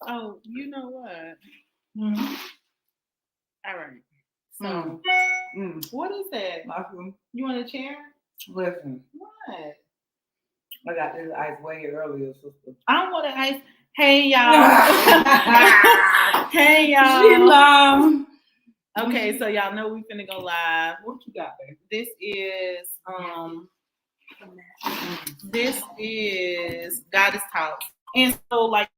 Oh, you know what? Mm-hmm. All right. So, what is that? You want a chair? Listen, What? I got this ice way earlier, sister. I want to ice. Hey, y'all. Hey, y'all. She long. Okay, so y'all know we finna go live. What you got, baby? This is Goddess Talks. And so like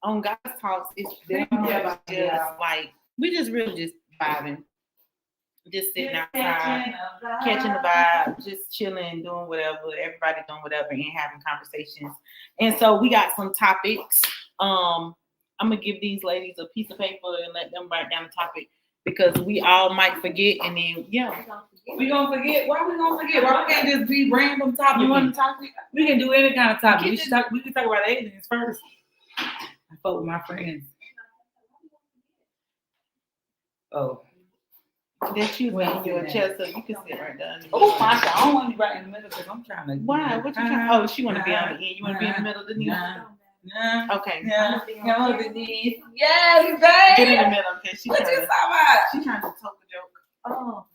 on Goddess Talks, it's pretty much just like we just really just vibing. Just sitting outside, catching the vibe, just chilling, doing whatever, everybody doing whatever and having conversations. And so we got some topics. I'm gonna give these ladies a piece of paper and let them write down the topic because we all might forget and then we gonna forget. Why we gonna forget? Why we can't just be random topics? You want to topic? We can do any kind of topic. We can talk about aliens first. I fuck with my friends. Oh. That you in your chest so you can sit right down. Oh my God, I don't want to be right in the middle because I'm trying to. Why? What you trying? Oh, she want to be on the end. You want to be in the middle of the knee? Okay. Yeah. Come on, the knee. Yes, babe. Get in the middle. Okay. She what you talking about? She trying to talk a joke. Oh.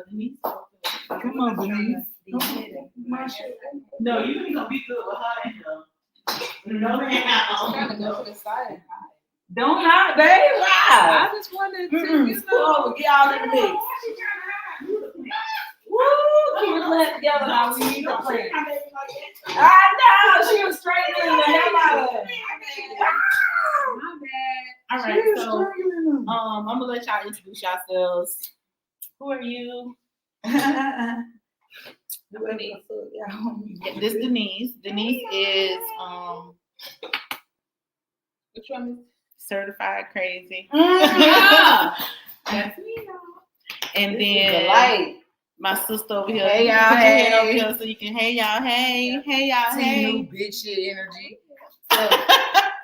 Denise. Come on, Denise. No, you ain't gonna be good with her and them. No, I'm trying to go to the side. Don't hide, babe. Wow. I just wanted to, get y'all in the mix. Woo! Keep it left together now. We need to play. I know. She was straightening the hell out of it. My bad. All right, so I'm gonna let y'all introduce yourselves. Who are you? This Denise. Denise is which one is certified crazy? That's me, and then my sister over here. Hey y'all, put your hey. hand over here so you can hey y'all, hey, hey y'all, hey. New bitch shit energy.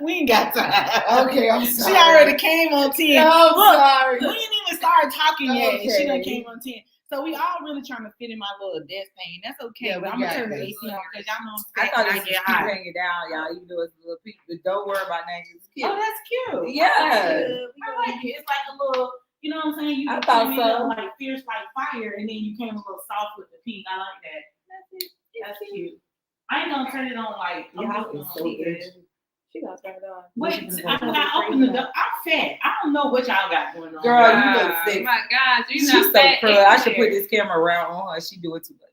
We ain't got time. Okay, I'm sorry. She already came on 10. No, I'm sorry. We didn't even start talking yet. Okay. She done came on 10. So we all really trying to fit in my little desk thing. That's okay. Yeah, but I'm gonna turn the AC on because y'all know I thought I it was get hot. hanging down, y'all. Even though it's a little people, but don't worry about that. It's cute. Oh, that's cute. Yeah. I like it. It's like a little, you know what I'm saying? You I thought so. Like fierce like fire, and then you came a little soft with the pink. I like that. That's cute. I ain't gonna turn it on like She gonna turn it on. Wait, I open the door. I'm fat. I don't know what y'all got going on. Girl, you look sick. Oh my God, you're She's not so fat. pretty. I should put this camera around on her. She do it too much.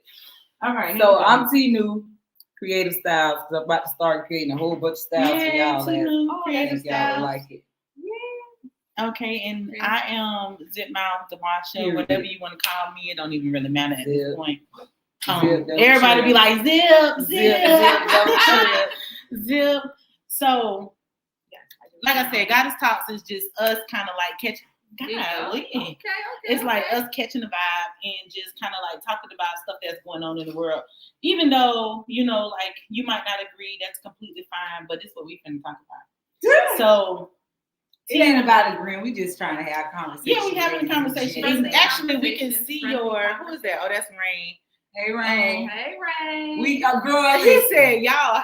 All right. So I'm T New Creative Styles. I'm about to start creating a whole bunch of styles for y'all. Creative y'all like it. Yeah. Okay, and I am Zip Mouth Demasha, whatever you want to call me. It don't even really matter at this point. Everybody be like zip. So, like I said, Goddess Talks is just us kind of like catching. Okay. It's like us catching the vibe and just kind of like talking about stuff that's going on in the world. Even though, you know, like you might not agree, that's completely fine, but it's what we finna talk about. So it ain't about agreeing. We just trying to have conversation. Yeah, we having a conversation. And actually, we can see your. Who is that? Oh, that's Rain. Hey, Rain. Hey, Rain. We a girl. He said, "Y'all,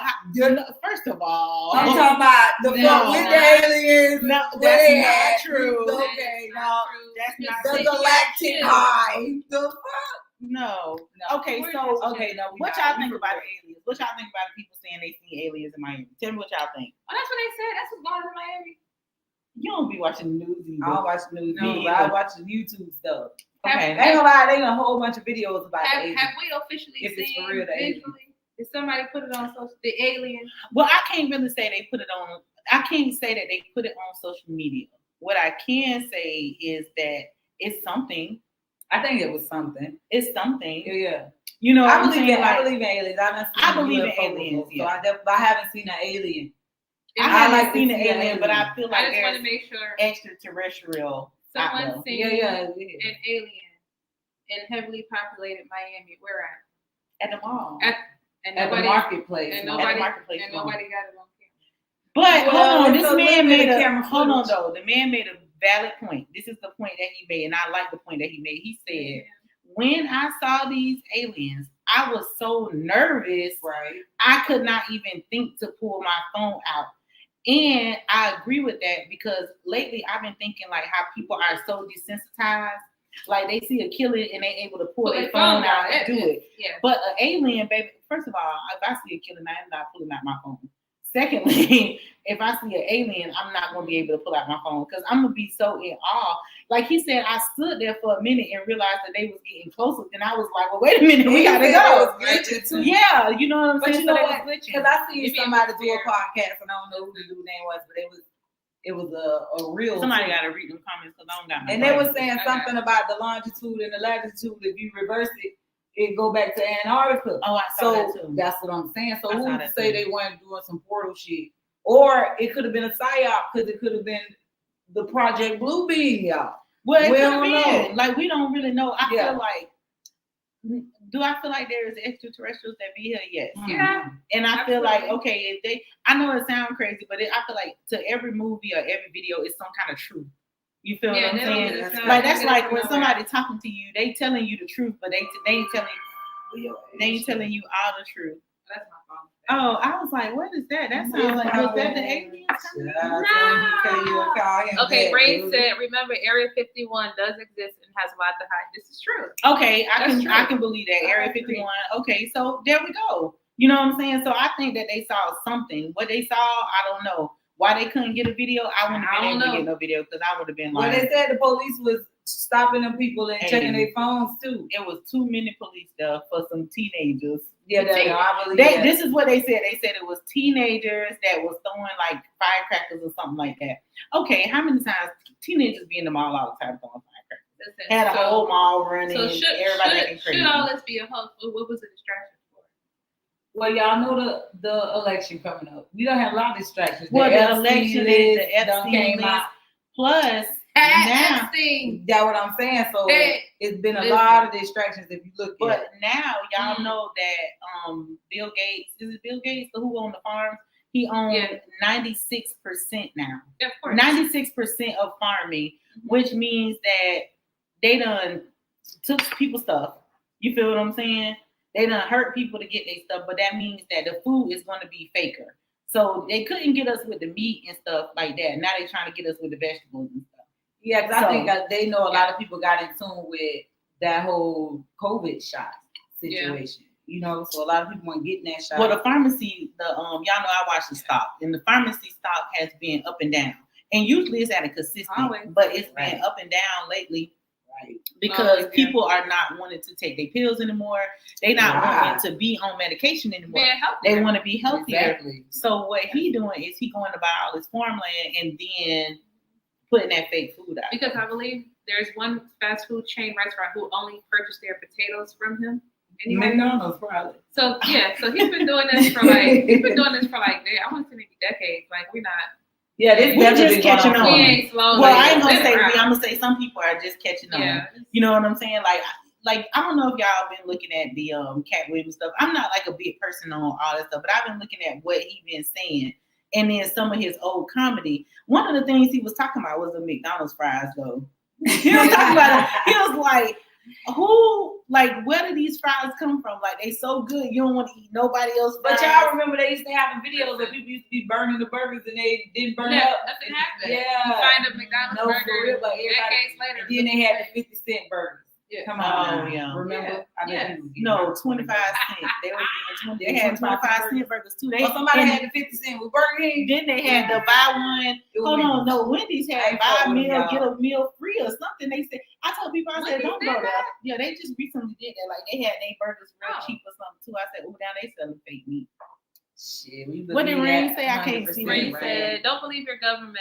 first of all, I'm talking about the fuck with the aliens. No, that's not true. Okay, no, that's not the galactic high. The fuck? No. Okay, so no. What y'all think about aliens? What y'all think about people saying they see aliens in Miami? Tell me what y'all think. Oh, that's what they said. That's what's going on in Miami. You don't be watching the news either. I don't watch the news either. I watch the YouTube stuff. Okay. Ain't gonna lie, they got a whole bunch of videos about aliens. Have we officially if seen it's for real, visually? Did somebody put it on social? The alien? Well, I can't really say they put it on. I can't say that they put it on social media. What I can say is that it's something. I think it was something. It's something. Yeah. You know, I believe in aliens. I believe in aliens. Yeah. So I haven't seen an alien. I haven't seen an alien, but I feel like I just want to make sure extraterrestrial. Someone seen an alien in heavily populated Miami. Where at the mall. At the marketplace. And nobody got it on camera. But hold on, this man made a hold on though. The man made a valid point. This is the point that he made, and I like the point that he made. He said, when I saw these aliens, I was so nervous, right? I could not even think to pull my phone out. And I agree with that because lately I've been thinking like how people are so desensitized. Like they see a killer and they able to pull their phone out and do it. Yeah. But an alien, baby, first of all, if I see a killer, I'm not pulling out my phone. Secondly, if I see an alien, I'm not going to be able to pull out my phone because I'm going to be so in awe. Like he said, I stood there for a minute and realized that they was getting closer. And I was like, well, wait a minute, we got to go. Yeah, you know what I'm But saying? you know So what? Because I see somebody do a podcast, and I don't know who the dude name was, but it was a real. Somebody got to read them comments because I don't got. And they were saying something about the longitude and the latitude. If you reverse it go back to Antarctica. Oh, I saw that too. That's what I'm saying. So I who saw would that say too. they weren't doing some portal shit? Or it could have been a psyop because it could have been the Project Blue Beam, y'all. Well, it We could don't be. know. Like we don't really know. I Yeah. feel like. Do I feel like there is extraterrestrials that be here? Yes. Yeah. And I feel like, Absolutely. okay, if they, I know it sounds crazy, but I feel like to every movie or every video is some kind of truth. You feel what I'm saying? it's not- Like that's it's like not when nowhere. somebody talking to you, they telling you the truth, but they ain't telling you all the truth. That's my phone. Oh, I was like, what is that? That sounds like was that the aliens? Okay, Ray said, remember Area 51 does exist and has a lot to hide. This is true. Okay, I That's can true. believe that. I Area agree. 51. Okay, so there we go. You know what I'm saying? So I think that they saw something. What they saw, I don't know. Why they couldn't get a video, I wouldn't have been able to get no video because I would have been Well, like. they said the police was stopping them people and checking their phones too. It was too many police there for some teenagers. Yeah, I believe that. This is what they said. They said it was teenagers that was throwing like firecrackers or something like that. Okay, how many times teenagers be in the mall all the time throwing firecrackers? Listen, Had a whole mall running. So everybody acting crazy. should all this be a hoax? What was the distraction for? Well, y'all know the election coming up. We don't have a lot of distractions. Well, the election is the done Epstein came list. out. Plus, now, Epstein. That's what I'm saying. So it's been a listen. lot of distractions if you look at but it. now y'all know that Bill Gates, is it Bill Gates, the who owned the farms? He owns 96% now. Of course. 96% of farming, which means that they done took people's stuff. You feel what I'm saying? They done hurt people to get their stuff, but that means that the food is going to be faker. So they couldn't get us with the meat and stuff like that. Now they're trying to get us with the vegetables and stuff. Yeah, because I think that they know a lot of people got in tune with that whole COVID shot situation. Yeah. You know, so a lot of people weren't getting that shot. Well, the pharmacy, y'all know I watch the stock, and the pharmacy stock has been up and down, and usually it's at a consistent, but it's been up and down lately. Right. Because people are not wanting to take their pills anymore. They not wanting to be on medication anymore. They want to be healthier. Exactly. So what he doing is he going to buy all this farmland and then putting that fake food out. Because I believe there's one fast food chain restaurant who only purchased their potatoes from him. McDonald's probably. So so he's been doing this for like I want to say maybe decades. Like we're not. Yeah, this we're just catching on. We ain't slow. Well, I ain't gonna say we. I'm gonna say some people are just catching on. Yeah. You know what I'm saying? Like I don't know if y'all been looking at the Cat Williams stuff. I'm not like a big person on all that stuff, but I've been looking at what he been saying and then some of his old comedy. One of the things he was talking about was the McDonald's fries, though. He was talking about it. He was like, where do these fries come from? Like, they so good, you don't want to eat nobody else fries. But y'all remember they used to have the videos that people used to be burning the burgers and they didn't burn up. Nothing happened. Yeah. You find a McDonald's burger for real, but decades later. And then they had the 50-cent burgers. Yeah. Come on. Oh, yeah. Remember? Yeah. No, 25 cents. They were getting 20. They had 25-cent burgers too. Somebody had the 50 cent with Burger King. Then they had the buy one. Hold on, no. Wendy's had buy a meal, get a meal free or something. They said, I told people, I said, don't go there. Yeah, they just recently did that. Like they had their burgers real cheap or something too. I said, oh, now they selling fake meat. Shit, we what did Rain say? I can't see. Rain said, don't believe your government.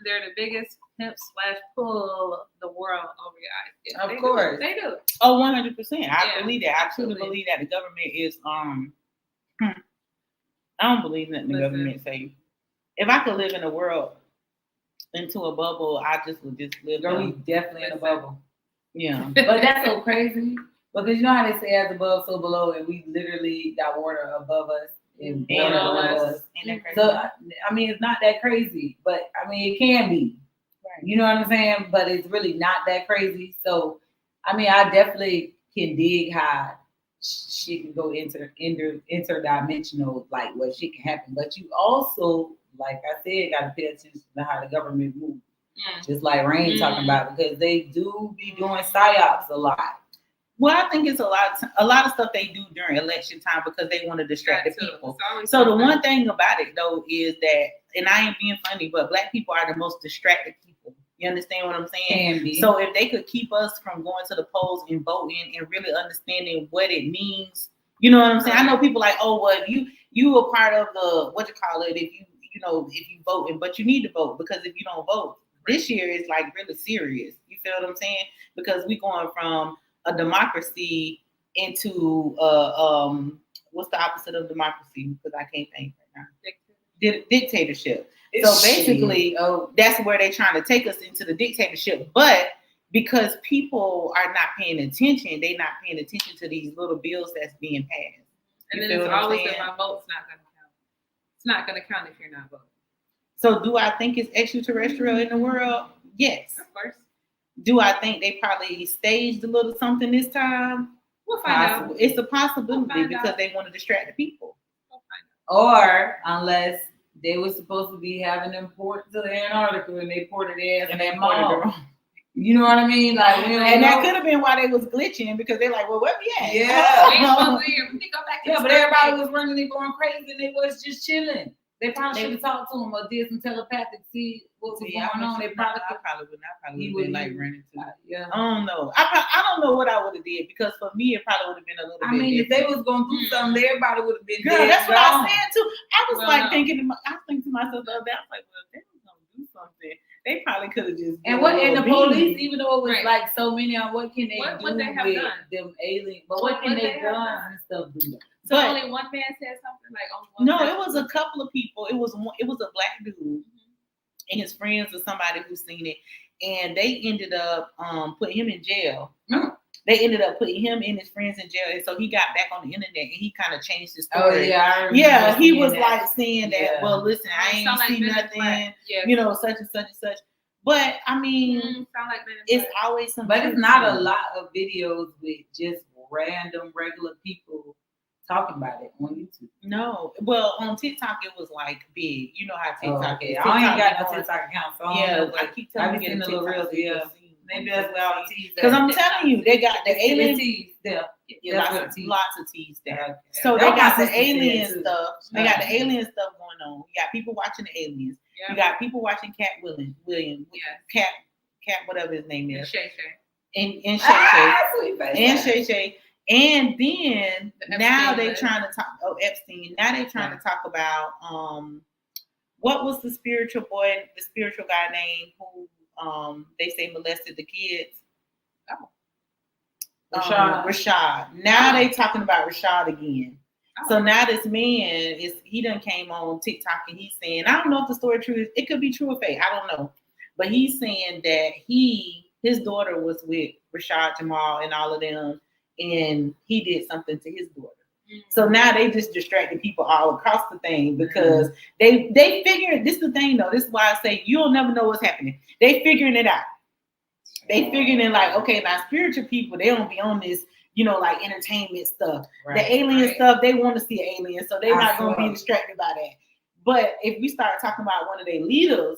They're the biggest pimp/pull the world over your eyes. Yeah, of course. They do. Oh, 100%. I believe that. I truly believe that the government is I don't believe nothing the government say. If I could live in a world into a bubble, I just would just live. Girl, we definitely in a bubble. Yeah. But that's so crazy. Because you know how they say as above, so below, and we literally got water above us. And below us. So I mean, it's not that crazy, but I mean, it can be. Right. You know what I'm saying? But it's really not that crazy. So, I mean, I definitely can dig how shit can go interdimensional, like what shit can happen. But you also like I said, got to pay attention to how the government moves. Mm. Just like Rain talking about, because they do be doing psyops a lot. Well, I think it's a lot of stuff they do during election time because they want to distract the people. So the one thing about it though is that, and I ain't being funny, but Black people are the most distracted people. You understand what I'm saying? Can be. So if they could keep us from going to the polls and voting and really understanding what it means, you know what I'm saying? I know people like, oh, well, you are part of the if you voting, but you need to vote, because if you don't vote, this year is like really serious. You feel what I'm saying? Because we going from a democracy into what's the opposite of democracy? Because I can't think right now. Dictatorship. So basically, that's where they're trying to take us, into the dictatorship. But because people are not paying attention, they're not paying attention to these little bills that's being passed. And then it's always that my vote's not going to count. It's not going to count if you're not voting. So do I think it's extraterrestrial in the world? Yes. Of course. Do I think they probably staged a little something this time? We'll find out. It's a possibility because they want to distract the people. We'll find out. Or unless they were supposed to be having them port to Antarctica and they ported their ass in that mall. You know what I mean? Like, and that could have been why they was glitching, because they're like, well, where we at? Yeah. We ain't supposed to hear. We go back to but everybody was running and going crazy, and they was just chilling. They probably should have talked to him or did some telepathic, see what was going on. They probably would been like running too. Yeah. I don't know. I don't know what I would have did, because for me it probably would have been a little bit. I mean, if they was going to do something, everybody would have been. Girl, that's what I said too. I was thinking to myself the other day, I was like, well, if they was gonna do something, they probably could have just. And the police, even though it was like so many, what can they do with them aliens? But what can they guns and stuff do? So only one man said something like, it was a couple of people. It was a Black dude and his friends or somebody who seen it, and they ended up putting him in jail. They ended up putting him and his friends in jail, and so he got back on the internet and he kind of changed his story. He was like saying that. Well, listen, I ain't seen nothing. You know, such and such and such. But I mean, it's always something. But it's not a lot of videos with just random regular people talking about it on YouTube. No. Well, on TikTok it was like big. You know how TikTok is. I ain't got no TikTok account, so I keep telling you the little reels. Yeah. Maybe that's where all the teas. Because I'm telling you, they got the alien teas there. Lots of teas there. Okay. So they got the alien stuff. They got the alien stuff going on. You got people watching the aliens. You got people watching Cat Williams. Cat, whatever his name is. Shay Shay. And Shay Shay. And then now they're trying to talk. Epstein. Now they're trying to talk about what was the spiritual guy name who they say molested the kids. Rashad. Now they talking about Rashad again. So now this man he done came on TikTok and he's saying, I don't know if the story true. It could be true or fake. I don't know. But he's saying that his daughter was with Rashad Jamal and all of them, and he did something to his daughter. So now they just distracting people all across the thing, because they figure, this is the thing though, this is why I say you'll never know what's happening. They figuring it out. They figuring it like, okay, now spiritual people, they don't be on this, like entertainment stuff. The alien stuff, they want to see aliens, so they're not going to be distracted by that. But if we start talking about one of their leaders,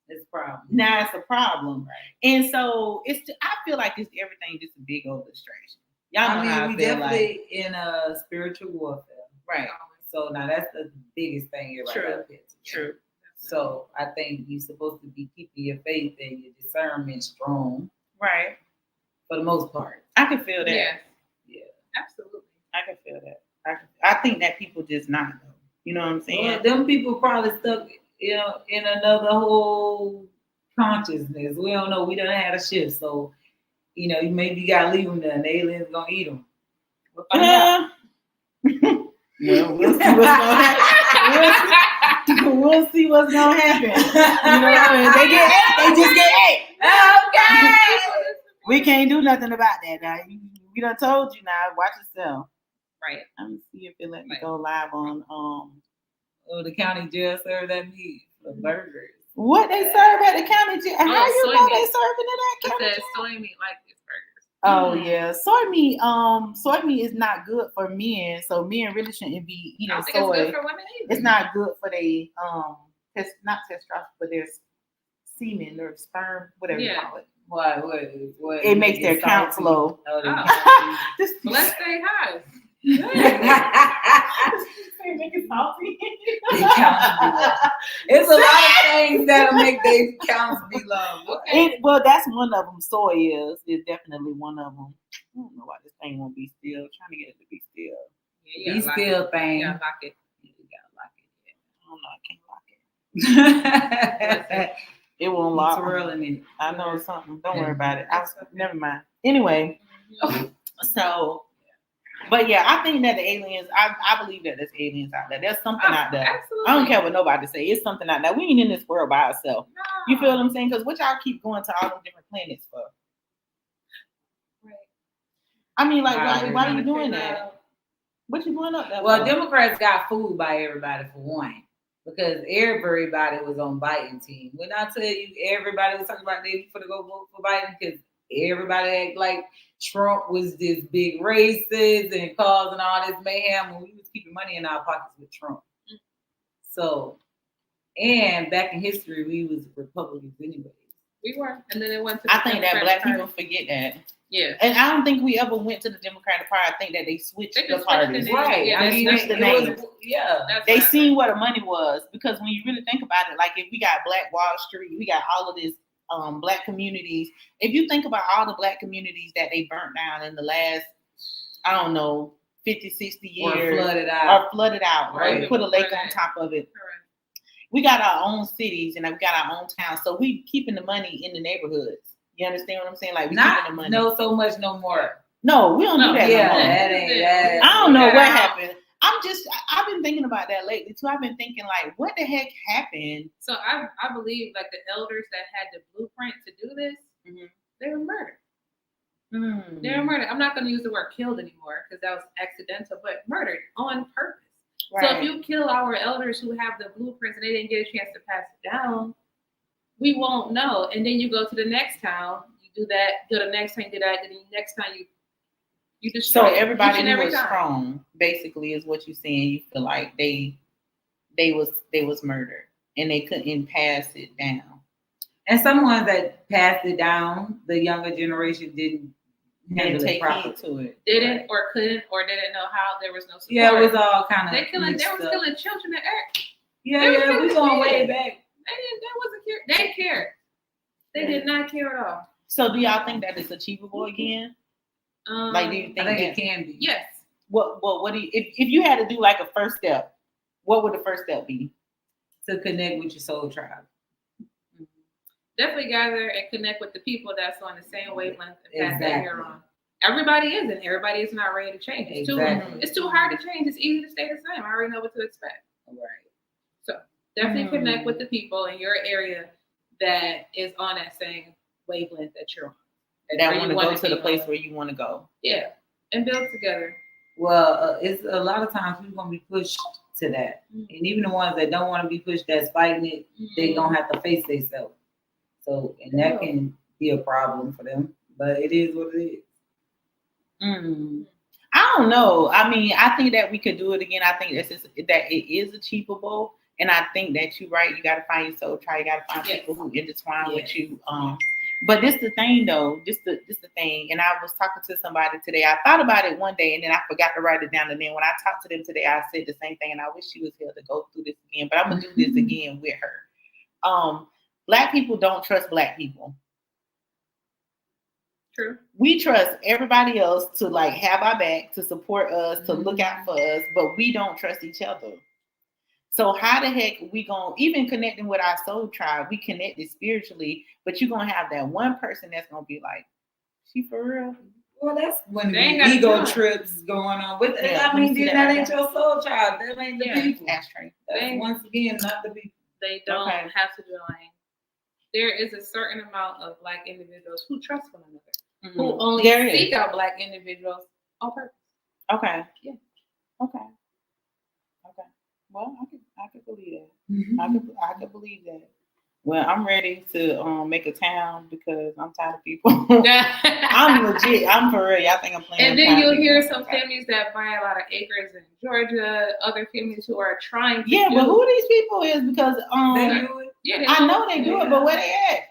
it's a problem. Now it's a problem. And so I feel like it's everything just a big old distraction. Y'all know we definitely in a spiritual warfare. Right. So now that's the biggest thing everybody True. So I think you're supposed to be keeping your faith and your discernment strong. Right. For the most part. I can feel that. Yeah. Absolutely. I can feel that. I think that people just not though. You know what I'm saying? Well, them people probably stuck in another whole consciousness. We don't know. We done had a shift. So, you maybe you gotta leave them there and the aliens gonna eat them. We'll find out. We'll see what's gonna happen. We'll see what's gonna happen. They get ate. They just get ate. Okay. We can't do nothing about that now. We done told you now. Watch yourself. Right. Let me see if it let me go live on the county jail served that meat for burgers. What they serve at the county jail? How you know they serving it at county jail? Soy meat like this burgers. Oh yeah, soy meat is not good for men, so men really shouldn't be I eating don't think it's soy. good for women either. It's not good for they not testosterone, but their semen or sperm, whatever you Yeah. call it. What? It makes their count salty. low. Oh, they Oh. count This Well, let's stay high. make it salty. They count to be low. It's a lot of things that'll make their counts be low. Okay. Well, that's one of them. Soy is definitely one of them. I don't know why this thing won't be still. I'm trying to get it to be still. Yeah, Be still thing. Yeah, lock it. You gotta lock it. I don't know. I can't lock it. It won't lock. Swirling it. I know something. Don't worry about it. Never mind. Anyway, so, but yeah, I think that the aliens. I believe that there's aliens out there. There's something out there. Absolutely. I don't care what nobody say. It's something out there. We ain't in this world by ourselves. No. You feel what I'm saying? Because what y'all keep going to all them different planets for? Right. I mean, like, Wow, why are you Trying to doing figure that? out- What you going up there? Well, for? Democrats got fooled by everybody for one, because everybody was on Biden team. When I tell you everybody was talking about they for to go vote for Biden, because everybody act like Trump was this big racist and causing all this mayhem when we was keeping money in our pockets with Trump. So, and back in history, we was Republicans anyway. We were, and then it went to. The I think that Democratic black people Party. forget that. Yeah. And I don't think we ever went to the Democratic Party. I think that they switched They the just switched parties. the name. Right. Yeah, I they mean, switched the it names. was, yeah. That's They what I seen where the money was, because when you really think about it, like if we got Black Wall Street, we got all of this black communities. If you think about all the black communities that they burnt down in the last, I don't know, 50, 60 Or years, flooded out. right? Right. Put a lake Right. on top of it. Correct. We got our own cities and we got our own towns, so we keeping the money in the neighborhoods. You understand what I'm saying? Like we keeping the money. No, so much no more. No, we don't do that Yeah, no more. that ain't that. I don't know Yeah. what happened. I've been thinking about that lately too. I've been thinking like, what the heck happened? So I believe like the elders that had the blueprint to do this, they were murdered. They were murdered. I'm not going to use the word killed anymore because that was accidental, but murdered on purpose. Right. So if you kill our elders who have the blueprints and they didn't get a chance to pass it down, we won't know. And then you go to the next town, you do that, go to the next town, you do that, then the next time you destroy. So it. everybody Each and who every was time. strong, basically, is what you're saying. You feel like they was murdered and they couldn't pass it down. And some ones that passed it down, the younger generation didn't handle it take properly. heed to it. Didn't Right. or couldn't or didn't know how. There was no support. Yeah, it was all kind of. They were killing children at Eric. Yeah, we going way back. They wasn't care. They cared. They did not care at all. So do y'all think that it's achievable again? Like, do you I think think that, it can be. Yes. what do you, if you had to do like a first step, what would the first step be? To connect with your soul tribe. Definitely gather and connect with the people that's on the same wavelength and path that Exactly. you're on. Everybody isn't. Everybody is not ready to change. It's too hard to change. It's easy to stay the same. I already know what to expect. Right. So definitely connect with the people in your area that is on that same wavelength that you're on. That want to go to the place where you want to go. Yeah, and build together. Well, it's a lot of times we're gonna be pushed to that, and even the ones that don't want to be pushed, that's fighting it, they gonna have to face themselves. So, and that can be a problem for them, but it is what it is. I don't know. I mean, I think that we could do it again. I think that it is achievable, and I think that you're right. You got to find your soul tribe. You got to find people who intertwine with you. But this the thing, though. This the thing. And I was talking to somebody today. I thought about it one day, and then I forgot to write it down. And then when I talked to them today, I said the same thing. And I wish she was here to go through this again. But I'm gonna do this again with her. Black people don't trust Black people. True. We trust everybody else to like have our back, to support us, to look out for us, but we don't trust each other. So how the heck we gonna, even connecting with our soul tribe, we connected spiritually, but you're gonna have that one person that's gonna be like, she for real? Well, that's when They ain't the got ego time. trips going on with it. Yeah, I mean, see then that that right ain't your soul tribe. That ain't the people. Ashtray. That's once again not the people. They don't Okay. have to join. There is a certain amount of Black individuals who trust one another, who only seek out Black individuals on purpose. Okay. Yeah. Okay. Well, I could believe that. I could believe that. Well, I'm ready to make a town because I'm tired of people. I'm legit. I'm for real. Y'all think I'm playing? And then you'll hear some families that buy a lot of acres in Georgia. Other families who are trying to. Yeah, but who these people is because They do it. Yeah, I know they do it, but where they at?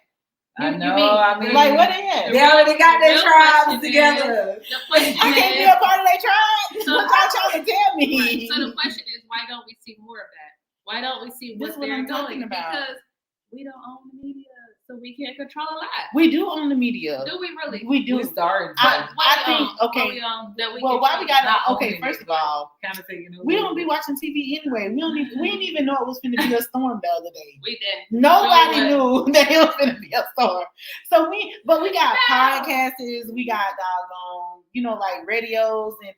I know. I mean, like where they at? They already got their real tribes question together. The question I can't be is, a part of their tribe. So- What y'all trying to tell me? so the question is, why don't we see more of that? Why don't we see This what is what they're I'm talking doing? about. Because we don't own the media, so we can't control a lot. We do own the media. Do we really? We do. We started. I think okay. Well, Why we got Not to? Okay, owning first it, of all, kind of taking over. we don't be watching TV anyway. We didn't even know it was going to be a storm the other day. We didn't. Nobody No knew that it was going to be a storm. So we got podcasts, we got doggone, like radios and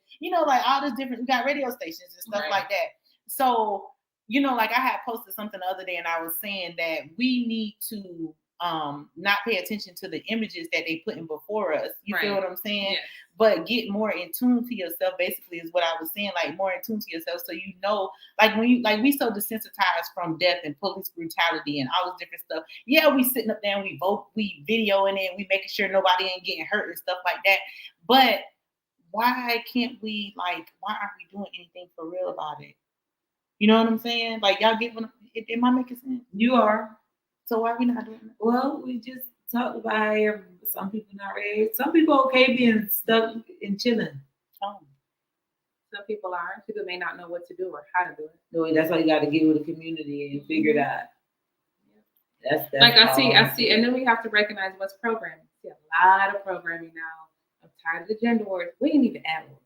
like all this different. We got radio stations and stuff like that. So like I had posted something the other day, and I was saying that we need to not pay attention to the images that they putting before us. You feel what I'm saying? Yeah. But get more in tune to yourself, basically, is what I was saying. Like more in tune to yourself, so like when you we so desensitized from death and police brutality and all this different stuff. Yeah, we sitting up there and we videoing it, and we making sure nobody ain't getting hurt and stuff like that. But why can't we why aren't we doing anything for real about it? You know what I'm saying? Like y'all get am I making sense? You are. So why are we not doing it? Well, we just talked about how some people not ready. Some people okay being stuck and chilling. Oh. Some people aren't. People may not know what to do or how to do it. No, that's why you got to get with the community and figure it out. That's like I see, and then we have to recognize what's programming. See a lot of programming now. I'm tired of the gender wars. We ain't even at war.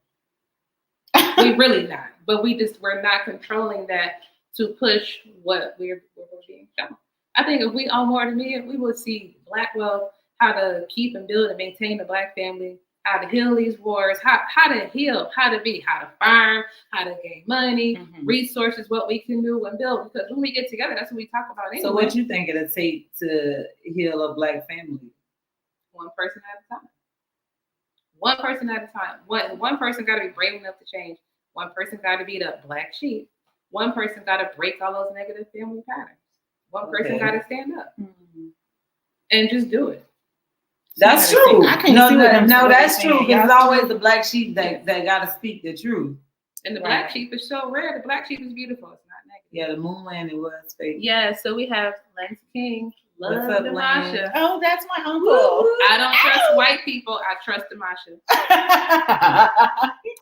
We really not. But we're not controlling that to push what we're being shown. I think if we own more of the media, we would see Black wealth, how to keep and build and maintain the Black family, how to heal these wars, how to heal, how to farm, how to gain money, resources, what we can do and build. Because when we get together, that's what we talk about anyway. So what you think it'll take to heal a Black family? One person at a time. One person at a time. One person got to be brave enough to change. One person got to be the black sheep. One person got to break all those negative family patterns. One person got to stand up and just do it. That's true. No, that's true. Because it's always the black sheep that got to speak the truth. And the black sheep is so rare. The black sheep is beautiful. It's not negative. Yeah, the moon landing was fake. Yeah, so we have Lance King. Love What's up, Demasha. Oh, that's my uncle. I don't trust white people. I trust Demasha.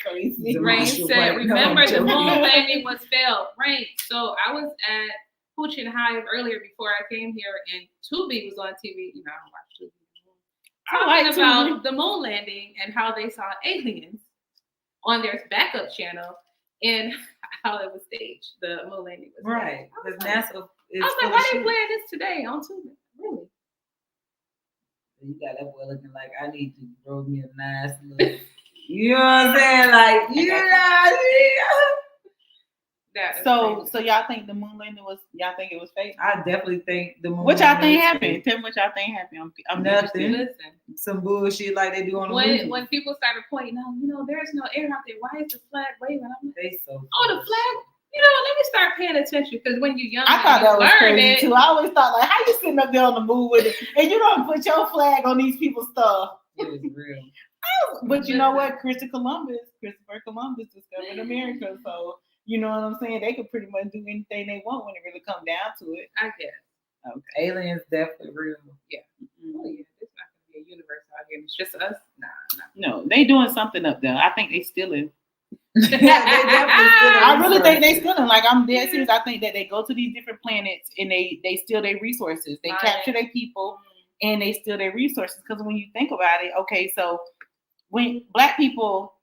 Crazy. Rain said, remember the moon landing was failed. Rain. So I was at Hooch and Hive earlier before I came here, and Tubi was on TV. I don't watch Tubi. Talking about the moon landing and how they saw aliens on their backup channel and how it was staged. The moon landing was right. Because NASA is. I was like, why they playing this today on Tubi? Really? You got that boy looking like I need to grow me a nice look. You know what I'm saying? Like, So y'all think the moon landing y'all think it was fake? I definitely think the moon What y'all think happened? Tell me what y'all think happened. I'm nothing. Listen. Some bullshit like they do on the movie. When people started pointing out, there's no air out there. Why is the flag waving? I'm like, they so the flag. Let me start paying attention because when you're young, I thought that was crazy too. I always thought like, how you sitting up there on the moon with it, and you don't put your flag on these people's stuff. It was real. But you know what? Christopher Columbus discovered America, so you know what I'm saying. They could pretty much do anything they want when it really comes down to it. I guess. Okay. Aliens definitely real. Yeah. Oh yeah. There's not gonna be a universe out here. It's just us. Nah. No, they doing something up there. I think they stealing. I really think they stealing. Like I'm dead serious. I think that they go to these different planets and they steal their resources. They capture their people and they steal their resources. Because when you think about it, okay, so when Black people,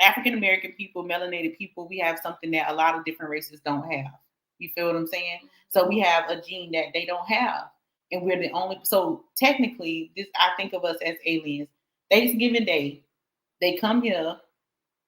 African American people, melanated people, we have something that a lot of different races don't have. You feel what I'm saying? So we have a gene that they don't have, and we're the only. So technically, I think of us as aliens. Thanksgiving Day, they come here.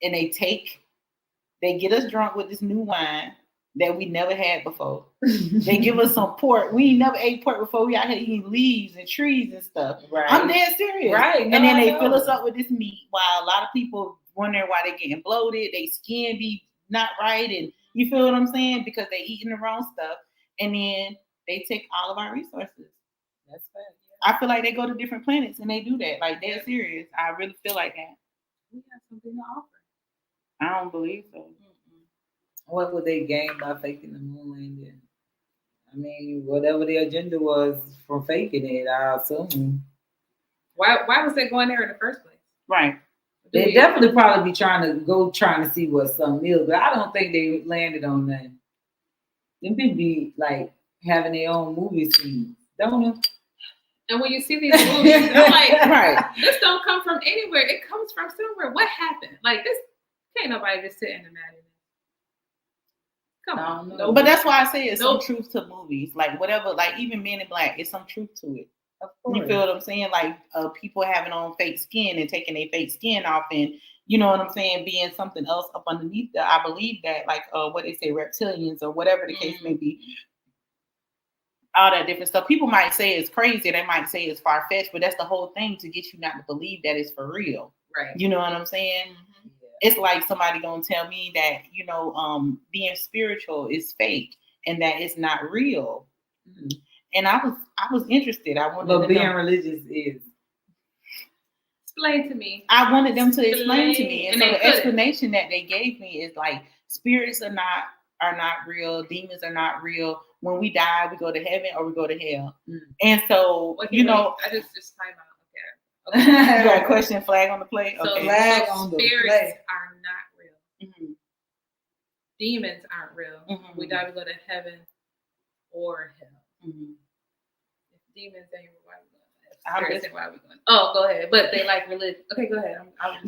And they get us drunk with this new wine that we never had before. They give us some pork. We never ate pork before. We out here eating leaves and trees and stuff. Right. I'm dead serious. Right. And then they fill us up with this meat while a lot of people wondering why they're getting bloated. They skin be not right. And you feel what I'm saying? Because they eating the wrong stuff. And then they take all of our resources. That's fair. I feel like they go to different planets and they do that. Like they're serious. I really feel like that. We have something to offer. I don't believe so. What would they gain by faking the moon landing? I mean, whatever the agenda was for faking it, I assume. Why was they going there in the first place? Right. They definitely probably be trying to see what something is, but I don't think they landed on that. Them people be like having their own movie scenes, don't they? And when you see these movies, I'm like, Right. This don't come from anywhere. It comes from somewhere. What happened? Like this can't nobody just sit and imagine it. Come on. No. But that's why I say it's some truth to movies. Like whatever, like even Men in Black, it's some truth to it. Of course. You feel what I'm saying? Like people having on fake skin and taking their fake skin off, and you know what I'm saying, being something else up underneath that. I believe that, like what they say, reptilians or whatever the case may be. All that different stuff. People might say it's crazy. They might say it's far fetched, but that's the whole thing, to get you not to believe that it's for real. Right. You know what I'm saying? Mm-hmm. Yeah. It's like somebody gonna tell me that, you know, being spiritual is fake and that it's not real. Mm-hmm. And I was interested. I wanted. But being religious is. Explain to me. I wanted them to explain to me, and so the explanation that they gave me is like spirits are not real. Demons are not real. When we die, we go to heaven or we go to hell. Mm. And so, I just time out. Okay. You got a question flag on the plate? So, okay. Flag on the plate. Spirits are not real. Mm-hmm. Demons aren't real. Mm-hmm. We die, we go to heaven or hell. Mm-hmm. If demons ain't real, why we going? Oh, go ahead. But they like religion. Okay, go ahead.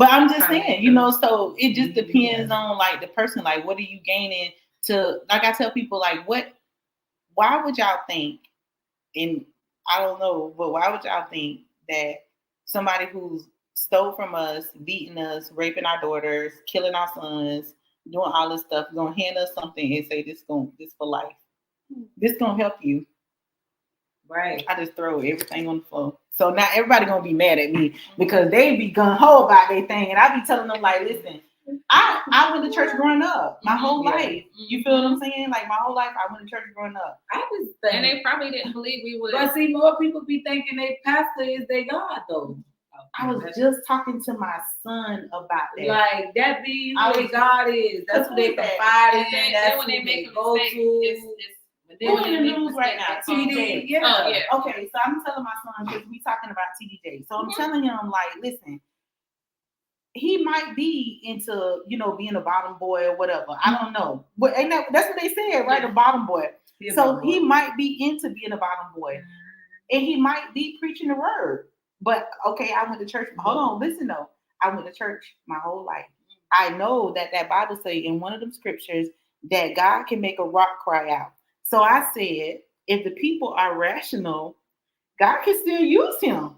I'm just saying, you know, so it just depends on like the person. Like, what are you gaining to? Like I tell people, like, why would y'all think? And I don't know, but why would y'all think that somebody who's stole from us, beating us, raping our daughters, killing our sons, doing all this stuff, gonna hand us something and say this for life? This gonna help you. Right. I just throw everything on the floor. So now everybody gonna be mad at me because they be gung-ho about their thing. And I be telling them, like, listen, I went to church growing up my whole life. You feel what I'm saying? Like my whole life I went to church growing up. I just think, and they probably didn't believe we would. But see, more people be thinking their pastor is their God though. I was just talking to my son about that. Like that be who God is. That's what they confide in. That's when they make a go mistake. to. Who's in the news right now? TD. Yeah. Oh, yeah. Okay, so I'm telling my son, because we talking about TDJ. So I'm telling him, like, listen, he might be into, you know, being a bottom boy or whatever. I don't know. But that's what they said, right? A bottom boy. So he might be into being a bottom boy. And he might be preaching the word. But okay, I went to church. Hold on, listen though. I went to church my whole life. I know that Bible say in one of them scriptures that God can make a rock cry out. So I said, if the people are rational, God can still use him.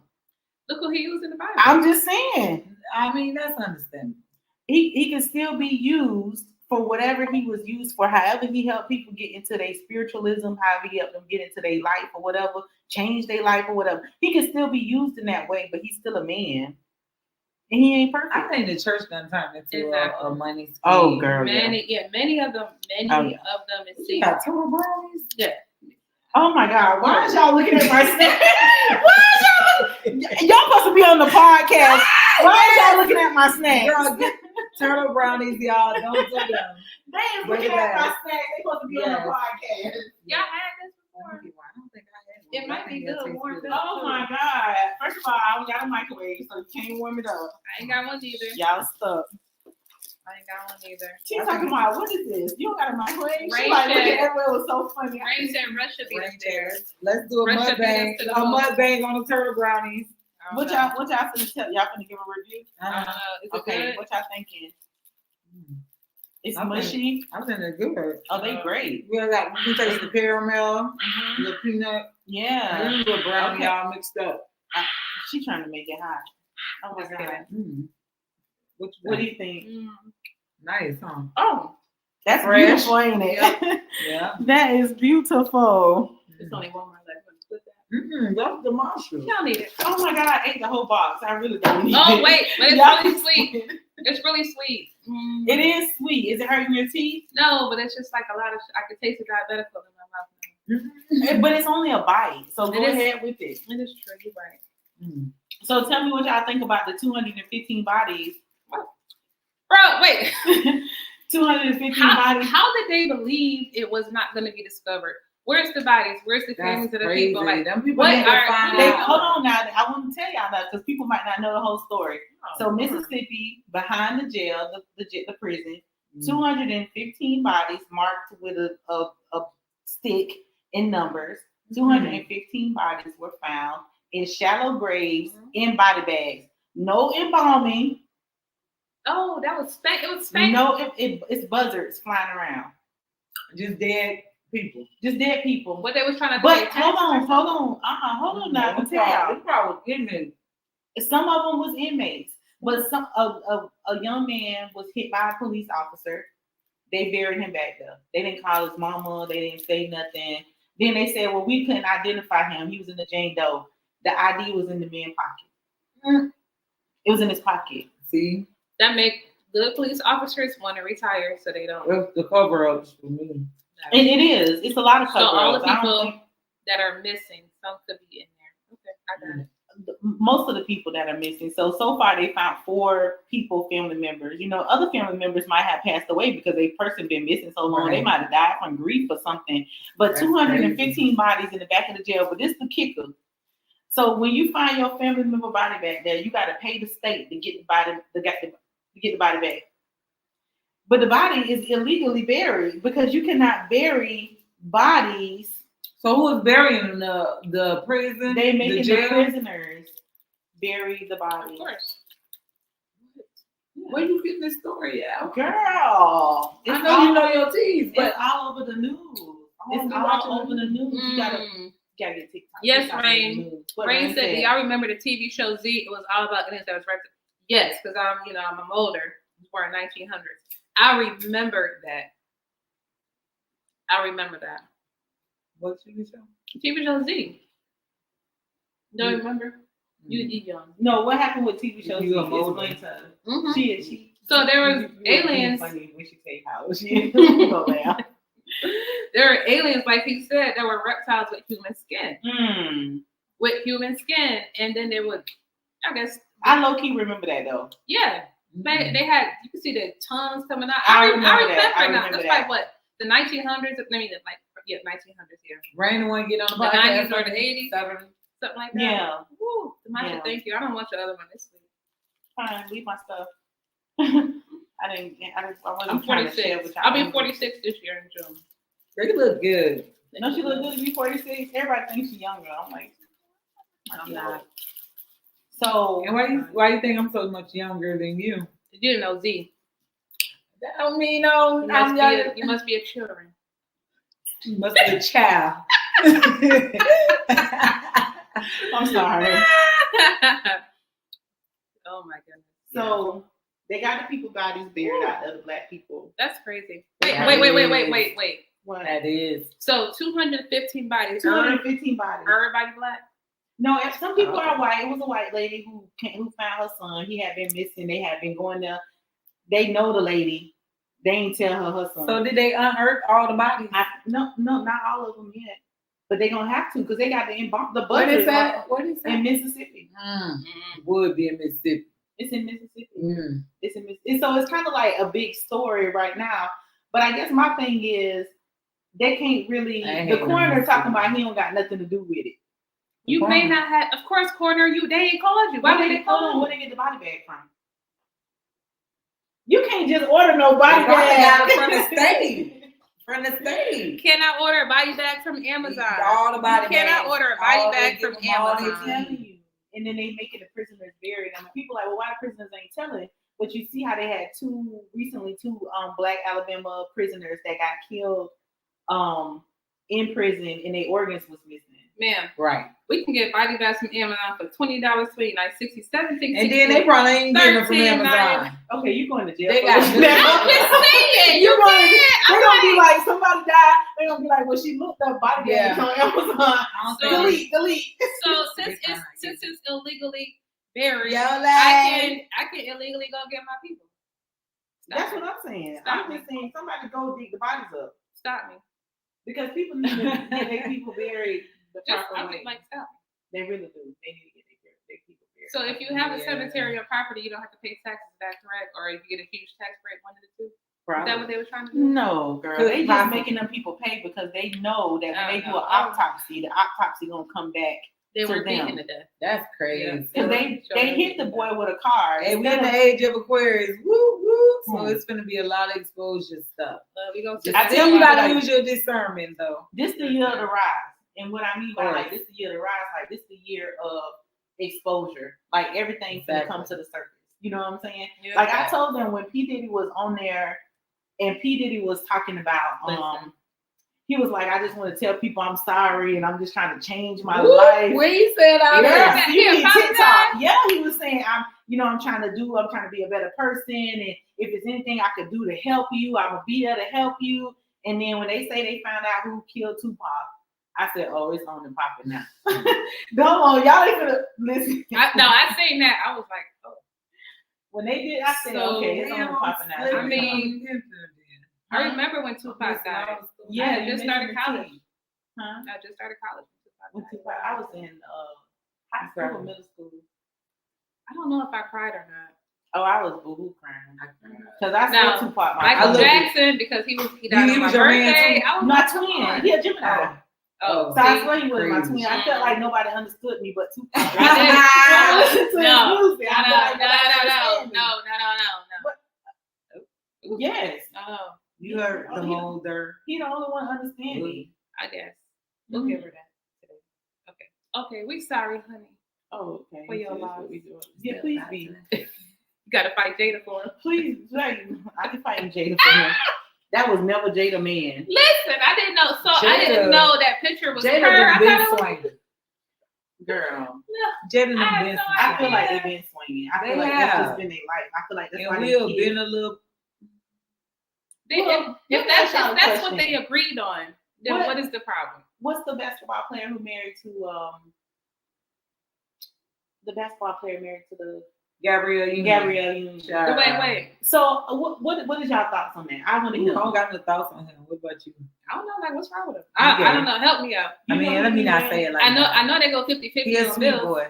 Look who he used in the Bible. I'm just saying. I mean, that's understandable. He can still be used for whatever he was used for. However he helped people get into their spiritualism, however he helped them get into their life or whatever, change their life or whatever. He can still be used in that way, but he's still a man. And he ain't perfect. I think the church done turned into a money scheme. Oh, girl, many of them is you got total brownies? Yeah. Oh my God! Why is y'all looking at my snack? Y'all supposed to be on the podcast. Why is y'all looking at my snacks? Girl, get turtle brownies, y'all. Don't do them. They ain't looking at my snacks. They supposed to be on the podcast. Y'all had this before? I don't think I had one. It might be good warmed up. Oh my God! First of all, I don't got a microwave, so you can't warm it up. I ain't got one either. Y'all stuck. I ain't got one either. She's talking about, what is this? You don't got a microwave? Rain She like, look check. at that. It was so funny. Rain said Russia beat us there. Let's do a mukbang on the turtle brownies. What y'all finna tell? Y'all finna give a review? Is it Okay, good? what y'all thinking? It's mushy. I think they're good. Oh, they great. We can taste the caramel, the peanut. Yeah. And the brownie all mixed up. She trying to make it hot. Oh my God. What do you think? Nice, huh? Oh, that's fresh. Beautiful, ain't it? Yeah. That is beautiful. It's only one more left. That's the mushroom. Y'all need it. Oh my God, I ate the whole box. I really don't need it. Oh wait, but it's really sweet. It's really sweet. It is sweet. Is it hurting your teeth? No, but it's just like a lot of. I could taste the diabetical in my mouth But it's only a bite, so go It is. ahead with it. It is true. You're right. So tell me what y'all think about the 215 bodies. Bro, wait. 215 bodies. How did they believe it was not going to be discovered? Where's the bodies? Where's the families of the people? Like, them people what need to are- find they- out. Hold on now. I want to tell y'all that because people might not know the whole story. Oh, So Mississippi, behind the jail, the prison, Mm. 215 bodies marked with a stick in numbers. 215 bodies were found in shallow graves in body bags. No embalming. Oh, that was spank. It was spank. No, it's buzzards flying around. Just dead people. Just dead people. What they was trying to do. But they hold taxed on now. I'm tell y'all. It's probably inmates. Some of them was inmates, but a young man was hit by a police officer. They buried him back there. They didn't call his mama. They didn't say nothing. Then they said, well, we couldn't identify him. He was in the Jane Doe. The ID was in the man's pocket. It was in his pocket. See, That make good police officers want to retire so they don't. that's the cover ups for me. And it is. It's a lot of So all the cover-ups. I don't people think- that are missing, some could be in there. Okay, I got it. most of the people that are missing. So far they found 4 people, family members. You know, other family members might have passed away because a person been missing so long. They Right. might have died from grief or something. But That's 215 bodies in the back of the jail. But this is the kicker. So when you find your family member body back there, you got to pay the state to get the body, to get the body back. But the body is illegally buried because you cannot bury bodies. So who is burying the prison? They making the jail? prisoners bury the Of bodies. course. Where you getting this story at? Girl, I know you know your teeth, but but all over the news. It's you all watching over the news. You gotta Mm. get TikTok. Yes, TikTok Rain. is the news. What Rain said, said. "Do y'all remember the TV show Z? It was all about aliens that was raped." Yes, because I'm older. I was born in 1900s. I remember that. what's your show? TV show Z. Don't remember? You young. No, what happened with TV shows? You a molder. Explain to us. Mhm. She. So there was you were being aliens. Funny when she say how she go down. There were aliens, like he said. There were reptiles with human skin. And then they would, I guess, I low key remember that though. yeah. They had, you could see the tongues coming out. I I remember remember that. I now. remember That's that. like what, the 1900s? I mean, like, yeah, 1900s, yeah. Rain want to get on the The podcast 90s or the 80s? 70s. Something like that. Yeah. Woo, Demasha, Yeah. thank you. I don't want your other one this week. Fine, leave my stuff. I wasn't I'm trying to share 46. with y'all. I'll be 46 this year in June. They look good. Don't she look good to be 46? Everybody thinks she's younger. I'm like, I'm not. So And why you think I'm so much younger than you? You didn't know Z. That don't mean no. You must be a children. You must be a child. I'm sorry. Oh my goodness. So they got the people bodies buried out of the black people. That's crazy. Yeah, Wait. What? That is. So 215 bodies. 215 bodies. Everybody black? No, if some people are white. It was a white lady who found her son. He had been missing. They had been going there. They know the lady. They ain't tell her son. So did they unearth all the bodies? No, not all of them yet. But they're gonna have to because they got the What budget is that? What is that? in Mississippi. Would be in Mississippi. It's in Mississippi. Mm. It's in Mississippi. So it's kind of like a big story right now. But I guess my thing is they can't really. I hate The coroner Mississippi. talking about he don't got nothing to do with it. You may not have, of course, coroner. They ain't called you. Why would they call you? Where they get the body bag from? You can't just order no body They probably got bag it from the state. From the state. You cannot order a body bag from Amazon. All the body You cannot bags. order a body All bag they from give them all they Amazon. I'm tell telling you. And then they making the prisoners buried. I mean, people are like, well, why the prisoners ain't telling? But you see how they had two black Alabama prisoners that got killed in prison and their organs was missing. Ma'am, Right. we can get body bags from Amazon for $20, $29, $67, $60. And then they probably ain't getting them from 13, Amazon. Okay, you going to jail? They for got this. good- I'm just saying. You You gonna, can't. they're gonna be like, somebody died. They're gonna be like, well, she looked up body bags Yeah. on Amazon. I don't So- think Delete. So since Big time. it's illegally buried, Yo, I can illegally go get my people. Stop That's me. what I'm saying. Stop I'm me. just saying, somebody go dig the bodies up. Stop me. Because people need to get their people buried the Just, proper I way. think like so. They really do. They need to get their people buried. So if you have a Yeah. cemetery on property, you don't have to pay taxes. Is that correct? Or if you get a huge tax break, one of the two. Is that what they were trying to do? No, girl. Could They just possibly. making them people pay because they know that when they do an Oh. autopsy, the autopsy gonna come back. They to were beating them. to death. That's crazy. Yeah. Because they hit the boy with a car. Hey, we Instead in the of- age of Aquarius. Woo woo. So Hmm. it's gonna be a lot of exposure stuff. We gonna Just I tell still you you gotta like- use your discernment though. This the year of the rise. And what I mean by Of like course. this the year of the rise, like this the year of exposure. Like everything's gonna come to the surface. You know what I'm saying? Yeah. Like I told them when P. Diddy was on there and P. Diddy was talking about Listen. he was like, I just want to tell people I'm sorry and I'm just trying to change my Woo, life. Where you said all Yes, that? He you need apologized? TikTok. Yeah, he was saying I'm trying to be a better person, and if there's anything I could do to help you, I'm gonna be there to help you. And then when they say they found out who killed Tupac, I said, oh, it's on and popping now. Come on, y'all ain't gonna listen. I seen that. I was like, oh. When they did, I said, So, okay, it's on and popping now. I mean, I remember when Tupac died. yeah, I you just started mentioned college. it too. Huh? I just started college. When Tupac, I was in high school or middle school. I don't know if I cried or not. Oh, I was boohoo crying because I Now, saw Tupac. Michael looked Jackson, because he died He on my was your man, birthday. too? I was My like, twin, come on. he a Gemini. Oh, So I see? swear he was my Crazy. twin. I felt like nobody understood me but Tupac. I listened to his No, music. I felt like nobody no. understood me. Yes, Oh, You heard the molder. he the only one understand me. I guess. We'll give her that today. Okay, we sorry, honey. Oh, okay. For your So that's loss. what we doing. Yeah, please be. You gotta fight Jada for him. Please, like, I can fight Jada for him. That was never Jada man. Listen, I didn't know. So I Jada- didn't know that picture was Jada her. I done been thought it was. swinging. Girl, Jada I done been know, I feel like swinging. they've been swinging. I They feel like that's have. just been their life. I feel like that's why And they Will kids. been a little. Well, If let me ask that's y'all a what question. they agreed on, then What- what is the problem? What's the basketball player who married to the basketball player married to the Gabrielle Union. Gabrielle Union? Child. Wait. So what is y'all thoughts on that? I want to Ooh, hear. I don't got no thoughts on him. What about you? I don't know, like, what's wrong with him? Okay. I don't know. Help me out. I You mean, know let me who not he say it like I that. know they go 50-50 He a on sweet bills. boy.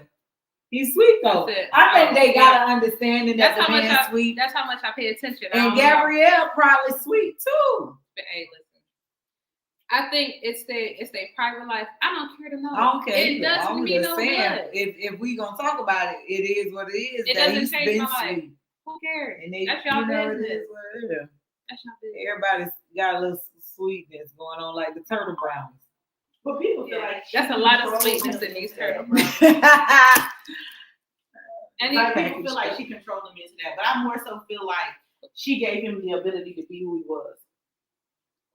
He's sweet though. That's it. I think they Yeah. got an understanding that That's the how much man's sweet. That's how much I pay attention. I And don't know. Gabrielle probably sweet too. But, hey, listen. I think it's their private life. I don't care to know. I don't care. It either. does I'm me just no saying, good. if we gonna talk about it, it is what it is. It that doesn't he's change been my life. sweet. Who cares? And they, That's y'all you know, it business. is what it is. That's y'all business. Everybody's got a little sweetness going on, like the turtle brownies. But people feel Yeah. like That's a she lot of controls sweetness him in these into that. turtle brownies. And Like he- people feel like she controlled him into that, but I more so feel like she gave him the ability to be who he was.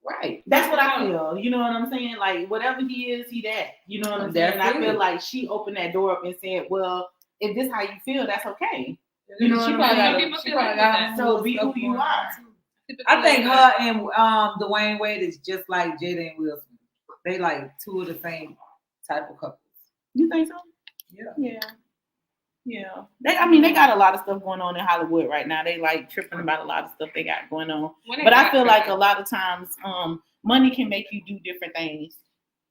Right. That's what I feel. You know what I'm saying? Like whatever he is, he that. You know what I'm saying? That's I feel it. like she opened that door up and said, "Well, if this how you feel, that's okay." You know She what I'm probably saying? got People she feel probably like got that. some So be stuff who you going on, are. too. I think her and Dwayne Wade is just like Jada and Will Smith. They like two of the same type of couples. You think so? Yeah. Yeah. They got a lot of stuff going on in Hollywood right now. They like tripping about a lot of stuff they got going on. But I feel like a lot of times, money can make you do different things.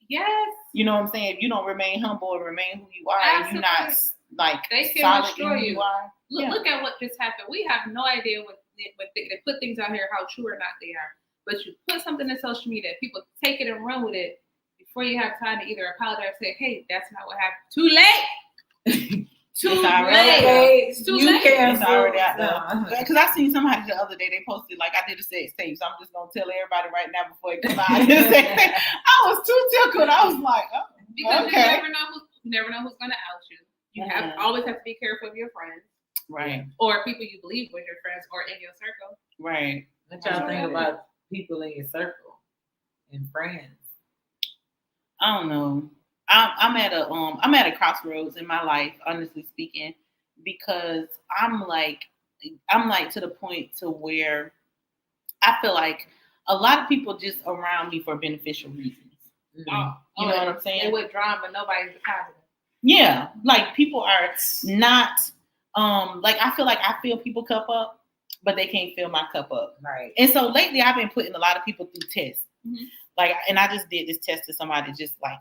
yes, You know what I'm saying? If you don't remain humble or remain who you are, and you're not like they can solid destroy in who you. you are. Yeah. Look at what just happened. We have no idea what they put things out here, how true or not they are. But you put something in social media, people take it and run with it before you have time to either apologize or say, "Hey, that's not what happened." Too late. Too It's already late. out there. It's too you late. can't It's already out there. there. Because I seen somebody the other day, they posted, like, I did a sex tape, so I'm just going to tell everybody right now before it comes out. I did a sex tape. I was too tickled. I was like, oh, Because okay. you never know who's gonna out you. You have Mhm. always have to be careful of your friends Right, or people you believe was your friends or in your circle. right. What y'all think about people in your circle and friends? I don't know. I'm at a crossroads in my life, honestly speaking, because I'm like to the point to where I feel like a lot of people just around me for beneficial reasons. Oh, You know what I'm saying? They withdrawn, but nobody's positive. Yeah, like people are not like I feel like I fill people cup up, but they can't fill my cup up. Right. And so lately I've been putting a lot of people through tests. Mhm. Like, and I just did this test to somebody just like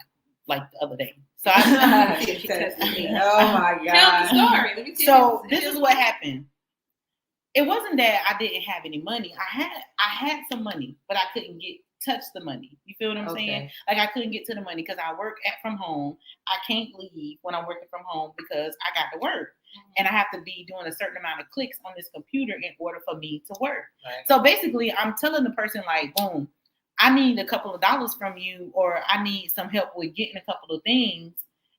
the other day. So I She tested me. Oh my Tell the god. story. Let me see so if this is what happened. It wasn't that I didn't have any money. I had some money, but I couldn't touch the money. You feel what I'm saying? Like I couldn't get to the money because I work from home. I can't leave when I'm working from home because I got to work. And I have to be doing a certain amount of clicks on this computer in order for me to work. Right. So basically, I'm telling the person like, boom, I need a couple of dollars from you, or I need some help with getting a couple of things.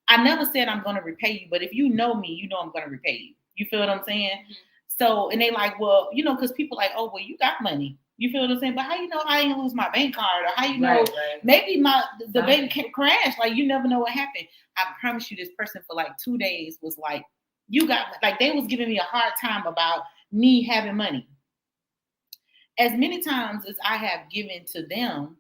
I never said I'm going to repay you, but if you know me, you know I'm going to repay you. You feel what I'm saying? Mm-hmm. So, and they like, well, you know, because people like, oh, well, you got money. You feel what I'm saying? But how you know I didn't lose my bank card? Or how you know maybe the bank can crash? Like, you never know what happened. I promise you, this person for like 2 days was like, you got, like, they was giving me a hard time about me having money. As many times as I have given to them,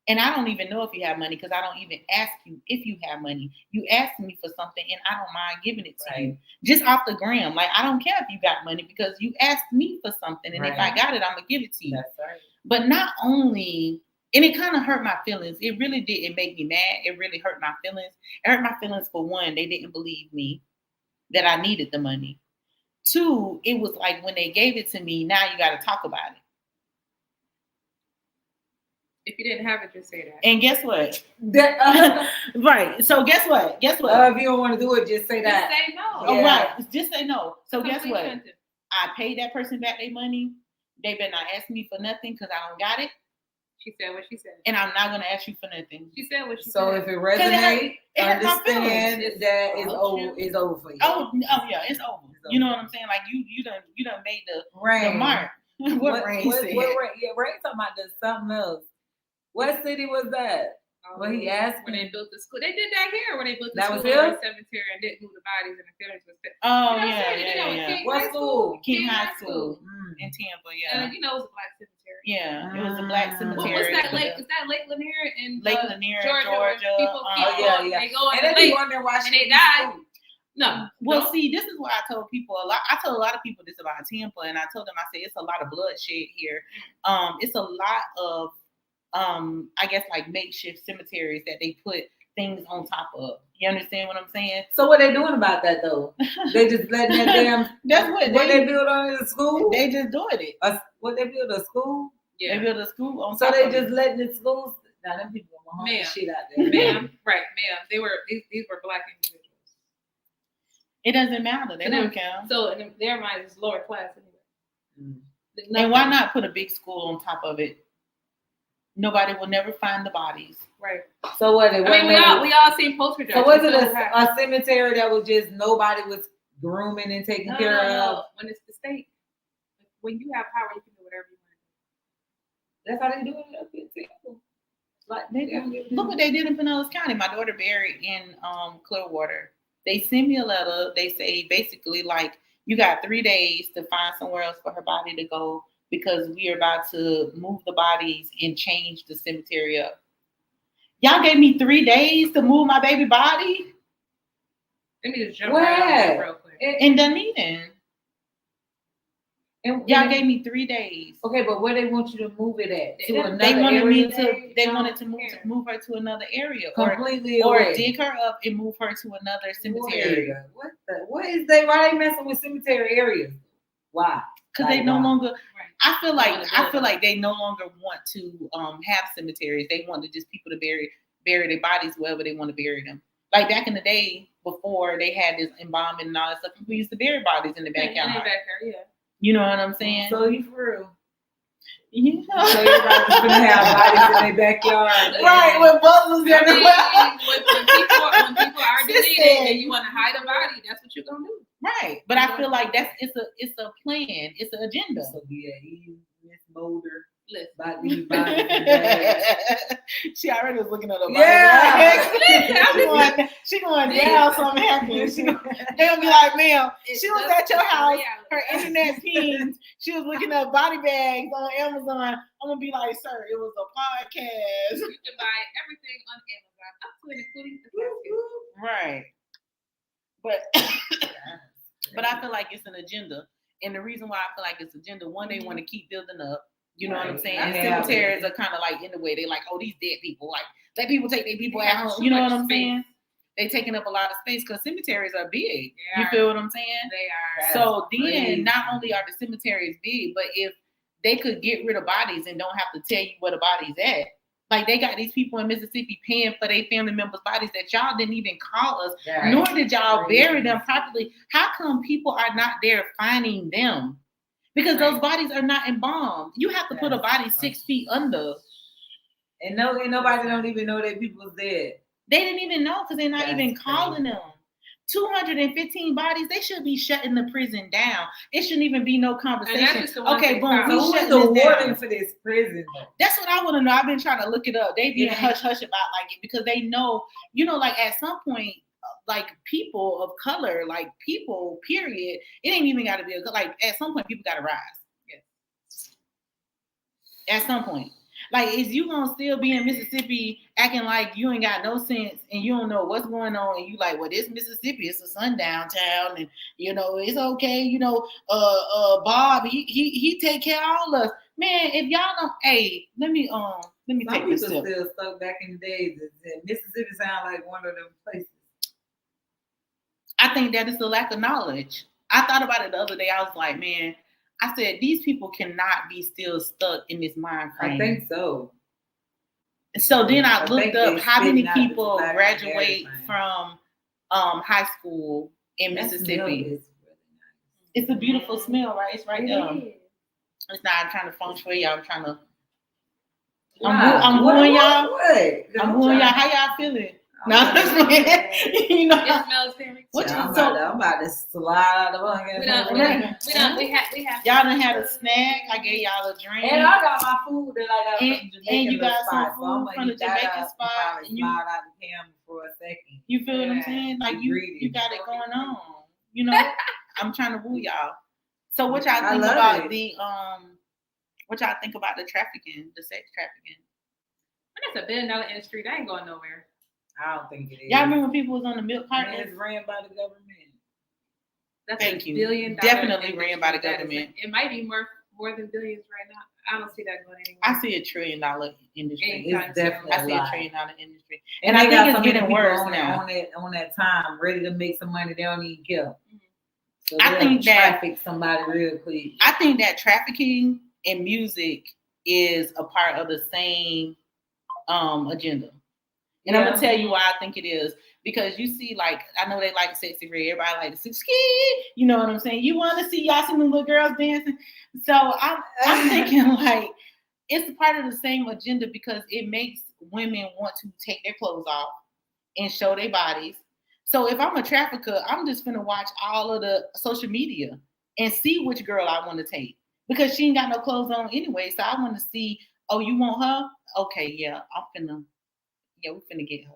and I don't even know if you have money because I don't even ask you if you have money. You ask me for something and I don't mind giving it to you. Just off the gram. Like, I don't care if you got money because you asked me for something. And if I got it, I'm going to give it to you. That's right. But not only, and it kind of hurt my feelings. It really did. It made me mad. It really hurt my feelings. It hurt my feelings for one, they didn't believe me that I needed the money. Two, it was like when they gave it to me, now you got to talk about it. If you didn't have it, just say that. And guess what? Right. So guess what? Guess what? If you don't want to do it, just say that. Just say no. Oh, right. Just say no. So guess what? Sentence. I paid that person back their money. They better not ask me for nothing because I don't got it. She said what she said. And I'm not going to ask you for nothing. She said what she said. So if it resonates, understand that it's over for you. Oh yeah, it's over. You know what I'm saying? Like you done made the mark. What Rain said. Rain talking about something else. What city was that? When he asked when they built the school, they did that here when they built the school in the cemetery and didn't move the bodies and the feelings was fit. Oh yeah. What school? King High School in Tampa. Yeah. And you know it was a black cemetery. Yeah, it was a black cemetery. What was that lake? Is that Lake Lanier in Lake Lanier, Georgia? People yeah. They go in and the lake wonder why and they died. No. Well, see, this is what I told people a lot. I told a lot of people this about Tampa, and I told them, I said, it's a lot of bloodshed here. It's a lot of I guess like makeshift cemeteries that they put things on top of. You understand what I'm saying? So what they doing about that though? They just letting that damn. That's what they build on the school. They just doing it. What they build a school? Yeah. They build a school on. So top they of just it. letting the schools. Now them people are hauling shit out there. Ma'am, right, ma'am. They were these were black individuals. It doesn't matter. They don't count. So in their minds, it's lower class anyway. And why not put a big school on top of it? Nobody will never find the bodies. Right. So what? We all seen poster jobs. So was it a cemetery that was just nobody was grooming and taking care of? When it's the state, when you have power, you can do whatever you want. That's how they do it up in Tampa. Like look what they did in Pinellas County. My daughter buried in Clearwater. They sent me a letter. They say basically like you got 3 days to find somewhere else for her body to go, because we are about to move the bodies and change the cemetery up. Y'all gave me 3 days to move my baby body? Let me just jump right on that real quick. In Dunedin. Y'all gave me 3 days. Okay, but where they want you to move it at? They wanted to move her to another area. Completely or dig her up and move her to another cemetery. Why they messing with cemetery areas? Why? Because they no longer. I feel like they no longer want to have cemeteries. They want to just people to bury their bodies wherever they want to bury them. Like back in the day, before they had this embalming and all that stuff, people used to bury bodies in the backyard. You know what I'm saying? So you for real? You know. So everybody's gonna have bodies in their backyard, right? With buzzers everywhere. When people are deleted and you want to hide a body, that's what you're gonna do. Right, but I feel like it's a plan, it's an agenda. So yeah, Miss Boulder. Listen. She already was looking at her body. Yeah. She going down. Something happened. They'll be like, "Ma'am, she was at your house. Her internet pinged. She was looking at body bags on Amazon." I'm gonna be like, "Sir, it was a podcast." You can buy everything on Amazon, up to and including the casket. Right, but I feel like it's an agenda. And the reason why I feel like it's agenda, one, they want to keep building up. You know what I'm saying? I And have cemeteries it. are kind of like in the way. They like, oh, these dead people. Like, let people take their people They at have home. too You know what much I'm space. saying? They taking up a lot of space because cemeteries are big. They You are. feel what I'm saying? They are. So crazy. then, not only are the cemeteries big, but if they could get rid of bodies and don't have to tell you where the body's at. Like they got these people in Mississippi paying for their family members' bodies that y'all didn't even call us, Right. nor did y'all Crazy. bury them properly. How come people are not there finding them? Because those bodies are not embalmed. You have to put a body 6 feet under. And nobody don't even know that people's dead. They didn't even know because they're not That's even calling crazy. them. 215 bodies, they should be shutting the prison down. It shouldn't even be no conversation. just the ones Okay, they boom, found. we So who's shutting the this warden down. for this prison though? That's what I want to know. I've been trying to look it up. They being Yeah. hush hush about like it because they know, like at some point, like people of color, like people, period. It ain't even got to be like at some point people got to rise. Yeah. At some point, like is you gonna still be in Mississippi acting like you ain't got no sense and you don't know what's going on and you like, well, this Mississippi, it's a sundown town and it's okay. Bob, he take care of all of us. Man, if y'all don't, hey, let me Some take people this step. still stuck back in the days. Mississippi sound like one of them places. I think that is the lack of knowledge. I thought about it the other day. I was like, man, I said these people cannot be still stuck in this mind frame. I think so. So then I looked think up they how many spitting out this people black graduate and from high school in That Mississippi. smell is really nice. It's a beautiful smell, right? It's right there. It is. It's not. I'm trying to feng shui y'all. I'm trying to. Nah, I'm what- wooing y'all. What? I'm wooing y'all. How y'all feeling? No, I'm just playing. It smells very What good. you- I'm about to slide out the bucket. We have. Y'all done had a snack. I gave y'all a drink. And I got my food that I got And- from Jamaican and you got some spot, food so I'm gonna from the eat that Jamaican up spot, and and you- slide out the camera for a second. You feel what I'm Yeah, saying? Like be you greedy. got it going on. I'm trying to woo y'all. So what y'all I think love about it. the what y'all think about the trafficking, the sex trafficking? That's $1 billion industry. That ain't going nowhere. I don't think it is. Y'all remember when people was on the milk Man, cartons? it's ran by the government. That's Thank $1 you. billion. Definitely ran by the industry. That is- government. It might be more than billions right now. I don't see that going anywhere. I see $1 trillion industry. It's definitely I see a $1 lot. trillion industry. And I they think got it's so many getting people worse on now. on that time, ready to make some money. They don't even care. So I they'll think that- traffic somebody real quick. I think that trafficking and music is a part of the same agenda. And I'm gonna tell you why I think it is. Because you see, like, I know they like Sexy Red, everybody like the ski, you know what I'm saying? You want to see y'all see the little girls dancing. So I'm thinking like it's a part of the same agenda because it makes women want to take their clothes off and show their bodies. So if I'm a trafficker, I'm just gonna watch all of the social media and see which girl I want to take because she ain't got no clothes on anyway. So I want to see, oh, you want her? Okay, yeah, we finna get her.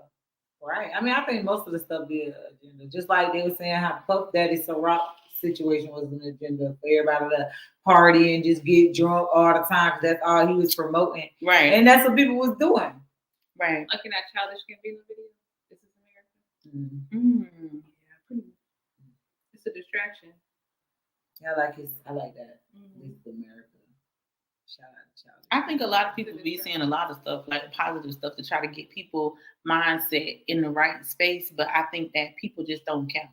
Right. I mean, I think most of the stuff be an agenda. Just like they were saying how Puff Daddy Ciroc situation was an agenda for everybody to party and just get drunk all the time because that's all he was promoting. Right. And that's what people was doing. Right. Looking at Childish Gambino video. This is America. Mm. It's a distraction. Yeah, I like that. This is America. Shout out to Childish. I think a lot of people be saying a lot of stuff, like positive stuff, to try to get people mindset in the right space, but I think that people just don't care.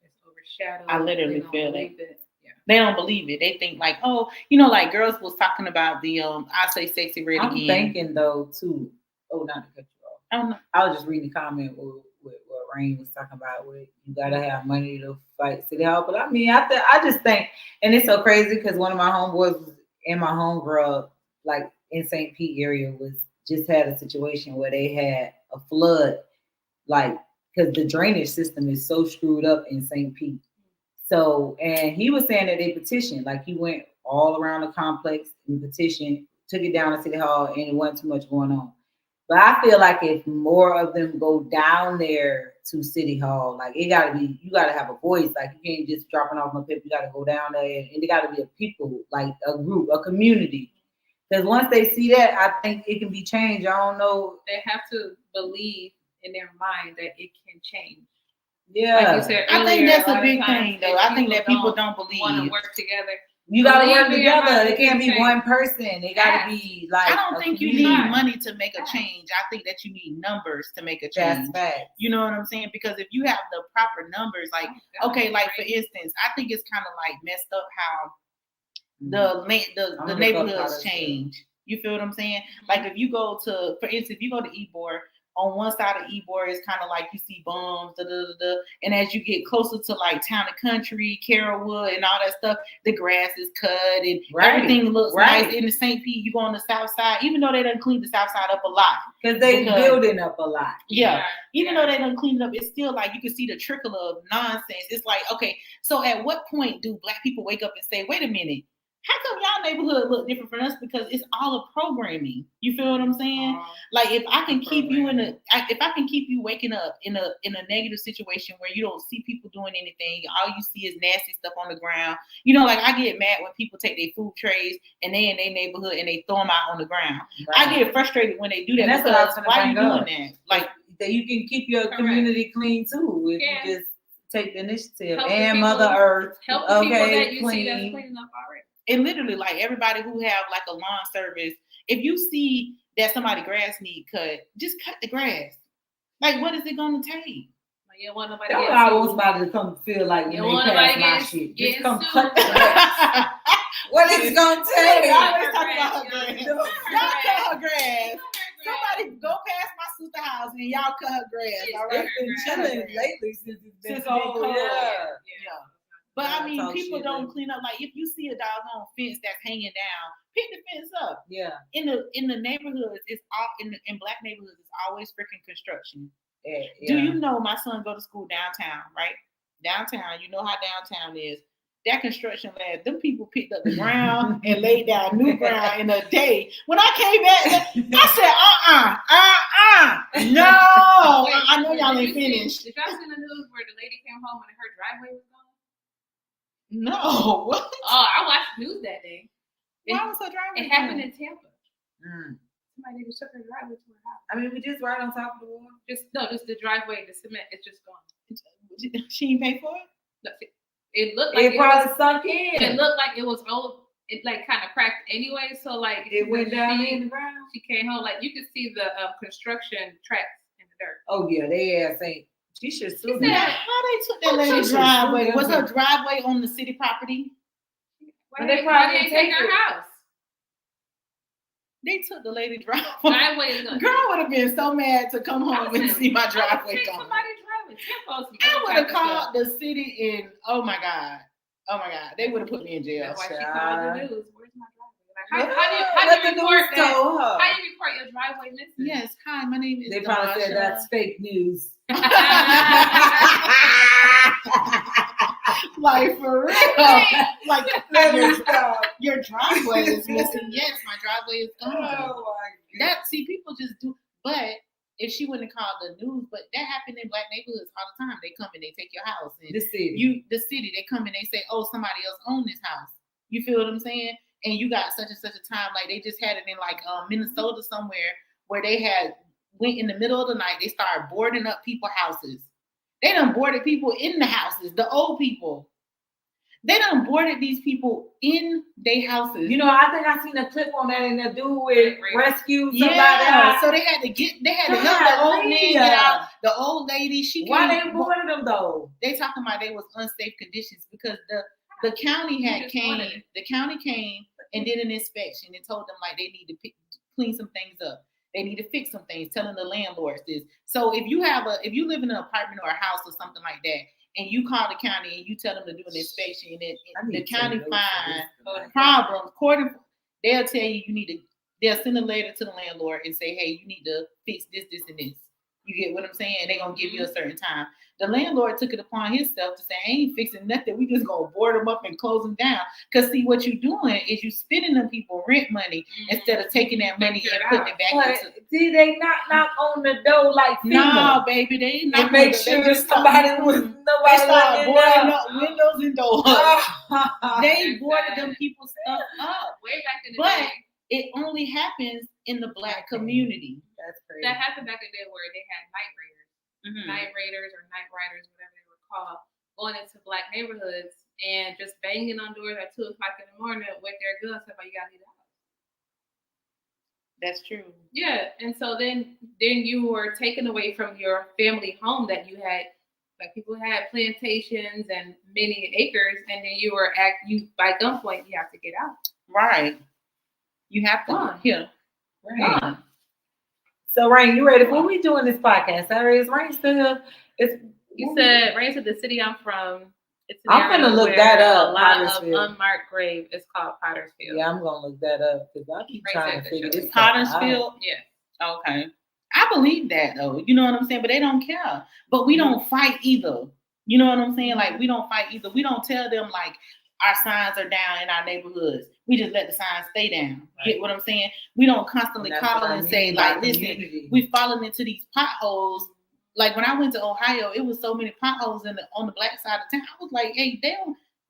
It's overshadowed. I literally They don't feel believe it. Yeah. They don't believe it. They think like, oh, like girls was talking about the I say Sexy Red I'm again. thinking though too. Oh, not to cut you off. I don't know. I was just reading the comment with what Rain was talking about. With you gotta have money to fight City Hall, but I mean, I just think, and it's so crazy because one of my homeboys was in my homegirl, like in St. Pete area, was just had a situation where they had a flood, like because the drainage system is so screwed up in St. Pete. So, and he was saying that they petitioned, like he went all around the complex and petitioned, took it down to City Hall, and it wasn't too much going on. But I feel like if more of them go down there to City Hall, like you gotta have a voice. Like you can't just dropping off my paper. You gotta go down there, and it gotta be a people, like a group, a community. Because once they see that, I think it can be changed. I don't know. They have to believe in their mind that it can change. Yeah, Like you said I think earlier, that's a a lot big of times thing, though. I think that people don't want to believe. work together. You gotta work Believe me, I'm together. not It can't be saying- one person. They gotta be like. I don't think you community. need money to make a Facts. change. I think that you need numbers to make a That's change. fact. You know what I'm saying? Because if you have the proper numbers, like, okay, like for instance, I think it's kind of like messed up how the neighborhoods change. You feel what I'm saying? Like if you go to, for instance, if you go to Ybor, on one side of Ybor, it's kind of like you see bums, and as you get closer to like Town and Country, Carrollwood, and all that stuff, the grass is cut and everything looks nice. In the St. Pete, you go on the south side, even though they done clean the south side up a lot. Because they building up a lot. Yeah. Even though they done clean it up, it's still like you can see the trickle of nonsense. It's like, okay, so at what point do Black people wake up and say, wait a minute, how come y'all neighborhood look different from us? Because it's all a programming. You feel what I'm saying? Like if I can keep you if I can keep you waking up in a negative situation where you don't see people doing anything, all you see is nasty stuff on the ground. You know, like I get mad when people take their food trays and they in their neighborhood and they throw them out on the ground. Right. I get frustrated when they do that. And that's what I was why are you doing that? Like that you can keep your community clean too if you just take the initiative. Help and the Mother Earth. Help the people that you see that's cleaning up already. And literally, like everybody who have like a lawn service, if you see that somebody grass need cut, just cut the grass. Like, what is it going to take? You don't want nobody. That's what I want somebody to come feel like when they pass my shit. Just come cut the grass. What is it going to take? I always talk about her grass. Y'all cut her grass. Somebody go past my sister house and y'all cut her grass. All right, it's been chilling lately since it's been cold. Yeah. But I mean, people don't clean up. Like if you see a doggone fence that's hanging down, pick the fence up. Yeah. In the neighborhoods, it's all in Black neighborhoods. It's always freaking construction. Yeah. Do you know my son go to school downtown? Right, downtown. You know how downtown is. That construction lad, them people picked up the ground and laid down new ground in a day. When I came back, I said, no. I know y'all ain't finished. Did y'all see the news where the lady came home and her driveway was gone? No. What? Oh, I watched the news that day. Why was her driveway? It happened in Tampa. Mm. Somebody just took her driveway to her house. I mean, we just right on top of the wall. Just the driveway, the cement, it's just gone. She didn't pay for it? No, it looked like it probably sunk in. It looked like it was old. It like kind of cracked anyway. So like it went down in the ground. She came home like you could see the construction tracks in the dirt. Oh yeah, they ass ain't. She should sue them. How they took that lady's driveway? Was her driveway on the city property? Why they didn't take her house? They took the lady driveway. Girl would have been so mad to come home and see my driveway gone. I would have called the city and oh my god, they would have put me in jail. That's why she called the news. Where's my driveway? How do you report that? How do you report your driveway missing? Yes, hi, my name is. They probably said that's fake news. Like for real, like your driveway is missing. Yes, my driveway is gone. Oh my God. People just do. But if she wouldn't have called the news, but that happened in Black neighborhoods all the time. They come and they take your house. And the city, they come and they say, oh, somebody else owned this house. You feel what I'm saying? And you got such and such a time. Like they just had it in like Minnesota somewhere where they went in the middle of the night. They started boarding up people's houses. They done boarded people in the houses, the old people. They done boarded these people in their houses. You know, I think I seen a clip on that and the dude with rescue somebody out. So they had to help the old man get out. The old lady, why they boarded them though? They talking about they was unsafe conditions because the county came. The county came and did an inspection and told them like they need to clean some things up. They need to fix some things, telling the landlords this. So if you live in an apartment or a house or something like that, and you call the county and you tell them to do an inspection, and the county find problems, they'll tell you they'll send a letter to the landlord and say, hey, you need to fix this, this, and this. You get what I'm saying? They're going to give you a certain time. The landlord took it upon himself to say, I ain't fixing nothing. We just going to board them up and close them down. Because see, what you're doing is you spending them people rent money instead of taking that money and putting it back into. See, they knock on the door like FEMA. No, baby, they knock make sure nobody start boarding up windows and doors. They boarded them people's stuff up. Way back in the day. It only happens in the Black community. That's crazy. That happened back in the day where they had night raiders. Night raiders or night riders, whatever they were called, going into Black neighborhoods and just banging on doors at 2:00 in the morning with their guns. Like, you gotta leave the house. That's true. Yeah, and so then you were taken away from your family home that you had. Like, people had plantations and many acres, and then you were by gunpoint. You have to get out. Right. You have to. Gone. Yeah. Right. Gone. So, Rain, you ready? When we doing this podcast, sorry, is Rain still? You said Rain to the city I'm from. It's an I'm area gonna look where that up, A lot of Pottersfield. unmarked grave is called Pottersfield. Yeah, I'm gonna look that up because I keep Rain trying said to that figure show. this stuff out. Pottersfield. Yeah. Okay. I believe that though. You know what I'm saying? But they don't care. But we don't fight either. You know what I'm saying? Like, we don't fight either. We don't tell them like our signs are down in our neighborhoods. We just let the signs stay down. Right. Get what I'm saying? We don't constantly call and say like, listen, we falling into these potholes. Like, when I went to Ohio, it was so many potholes on the black side of town. I was like, hey,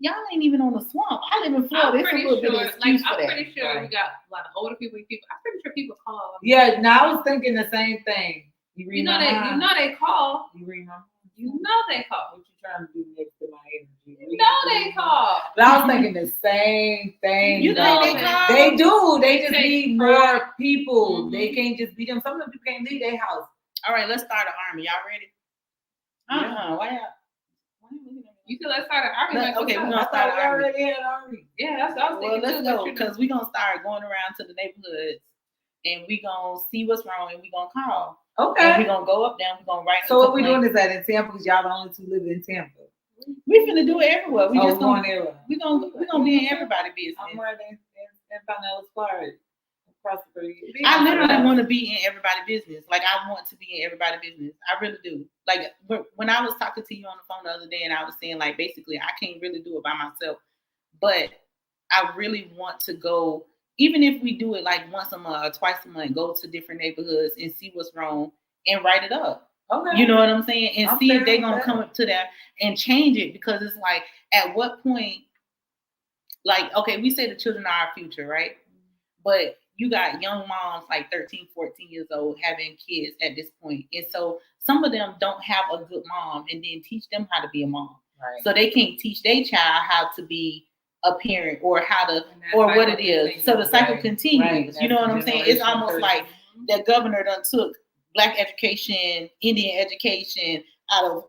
y'all ain't even on the swamp. I live in Florida. I'm pretty sure. We Right. got a lot of older people. I'm pretty sure people call. Yeah, now I was thinking the same thing. You know they call. You read my mind? You know they call. What you trying to do next to my energy? You know they call. But I was thinking the same thing. You think they call? They do. They just Take need pride. more people. Mhm. They can't just be them. Some of them people can't leave their house. All right, let's start an army. Y'all ready? Yeah. Why y'all? You said let's start an argument. Okay, we're I gonna thought start we an army. already had an army. Yeah, that's what I was Well, thinking let's too. go, but you know. because we're gonna start going around to the neighborhoods and we're gonna see what's wrong and we're gonna call. And Okay. we're gonna go up there and we're gonna write. So what we doing is that in Tampa because y'all the only two live in Tampa. We're finna do it everywhere. We just going gonna everywhere. we're gonna be in everybody's business. I'm right in Pinellas, Florida. Across the bridge. I literally want to be in everybody's business. Like, I want to be in everybody's business. I really do. Like, when I was talking to you on the phone the other day and I was saying, like, basically, I can't really do it by myself. But I really want to go, even if we do it like once a month or twice a month, go to different neighborhoods and see what's wrong and write it up. Okay. You know what I'm saying? And I'm see if fair they're with going to that. come up to that and change it. Because it's like, at what point, like, okay, we say the children are our future, right? But you got young moms like 13, 14 years old having kids at this point. And so some of them don't have a good mom and then teach them how to be a mom. Right. So they can't teach their child how to be a parent or how to, And that or what cycle it is. continues. So the cycle Right. continues. Right. You know what I'm That's saying? It's generation almost first. like the governor done took Black education, Indian education out of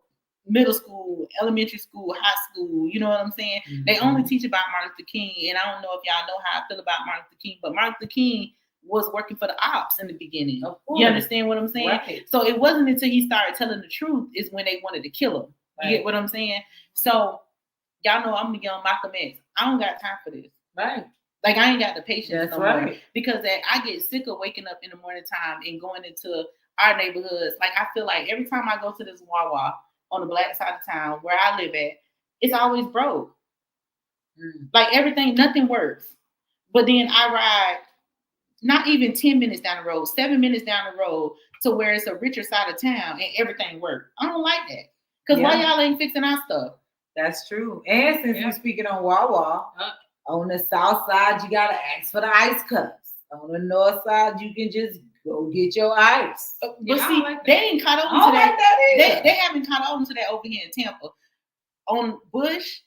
middle school, elementary school, high school. You know what I'm saying? Mm-hmm. They only teach about Martin Luther King. And I don't know if y'all know how I feel about Martin Luther King, but Martin Luther King was working for the ops in the beginning. Of course. You understand what I'm saying? Right. So it wasn't until he started telling the truth is when they wanted to kill him. You Right. get what I'm saying? So y'all know I'm the young Malcolm X. I don't got time for this. Right. Like, I ain't got the patience That's no more. right. Because I get sick of waking up in the morning time and going into our neighborhoods. Like, I feel like every time I go to this Wawa on the black side of town where I live at, it's always broke. Like, everything, nothing works. But then I ride not even 10 minutes down the road, 7 minutes down the road to where it's a richer side of town and everything works. I don't like that. Because why y'all ain't fixing our stuff? That's true. And since Yeah. we're speaking on Wawa, on the south side, you got to ask for the ice cups. On the north side, you can just go get your ice. But Yeah, I see, don't like that. they ain't caught I on don't to like that. that either. They haven't caught on to that over here in Tampa. On Bush,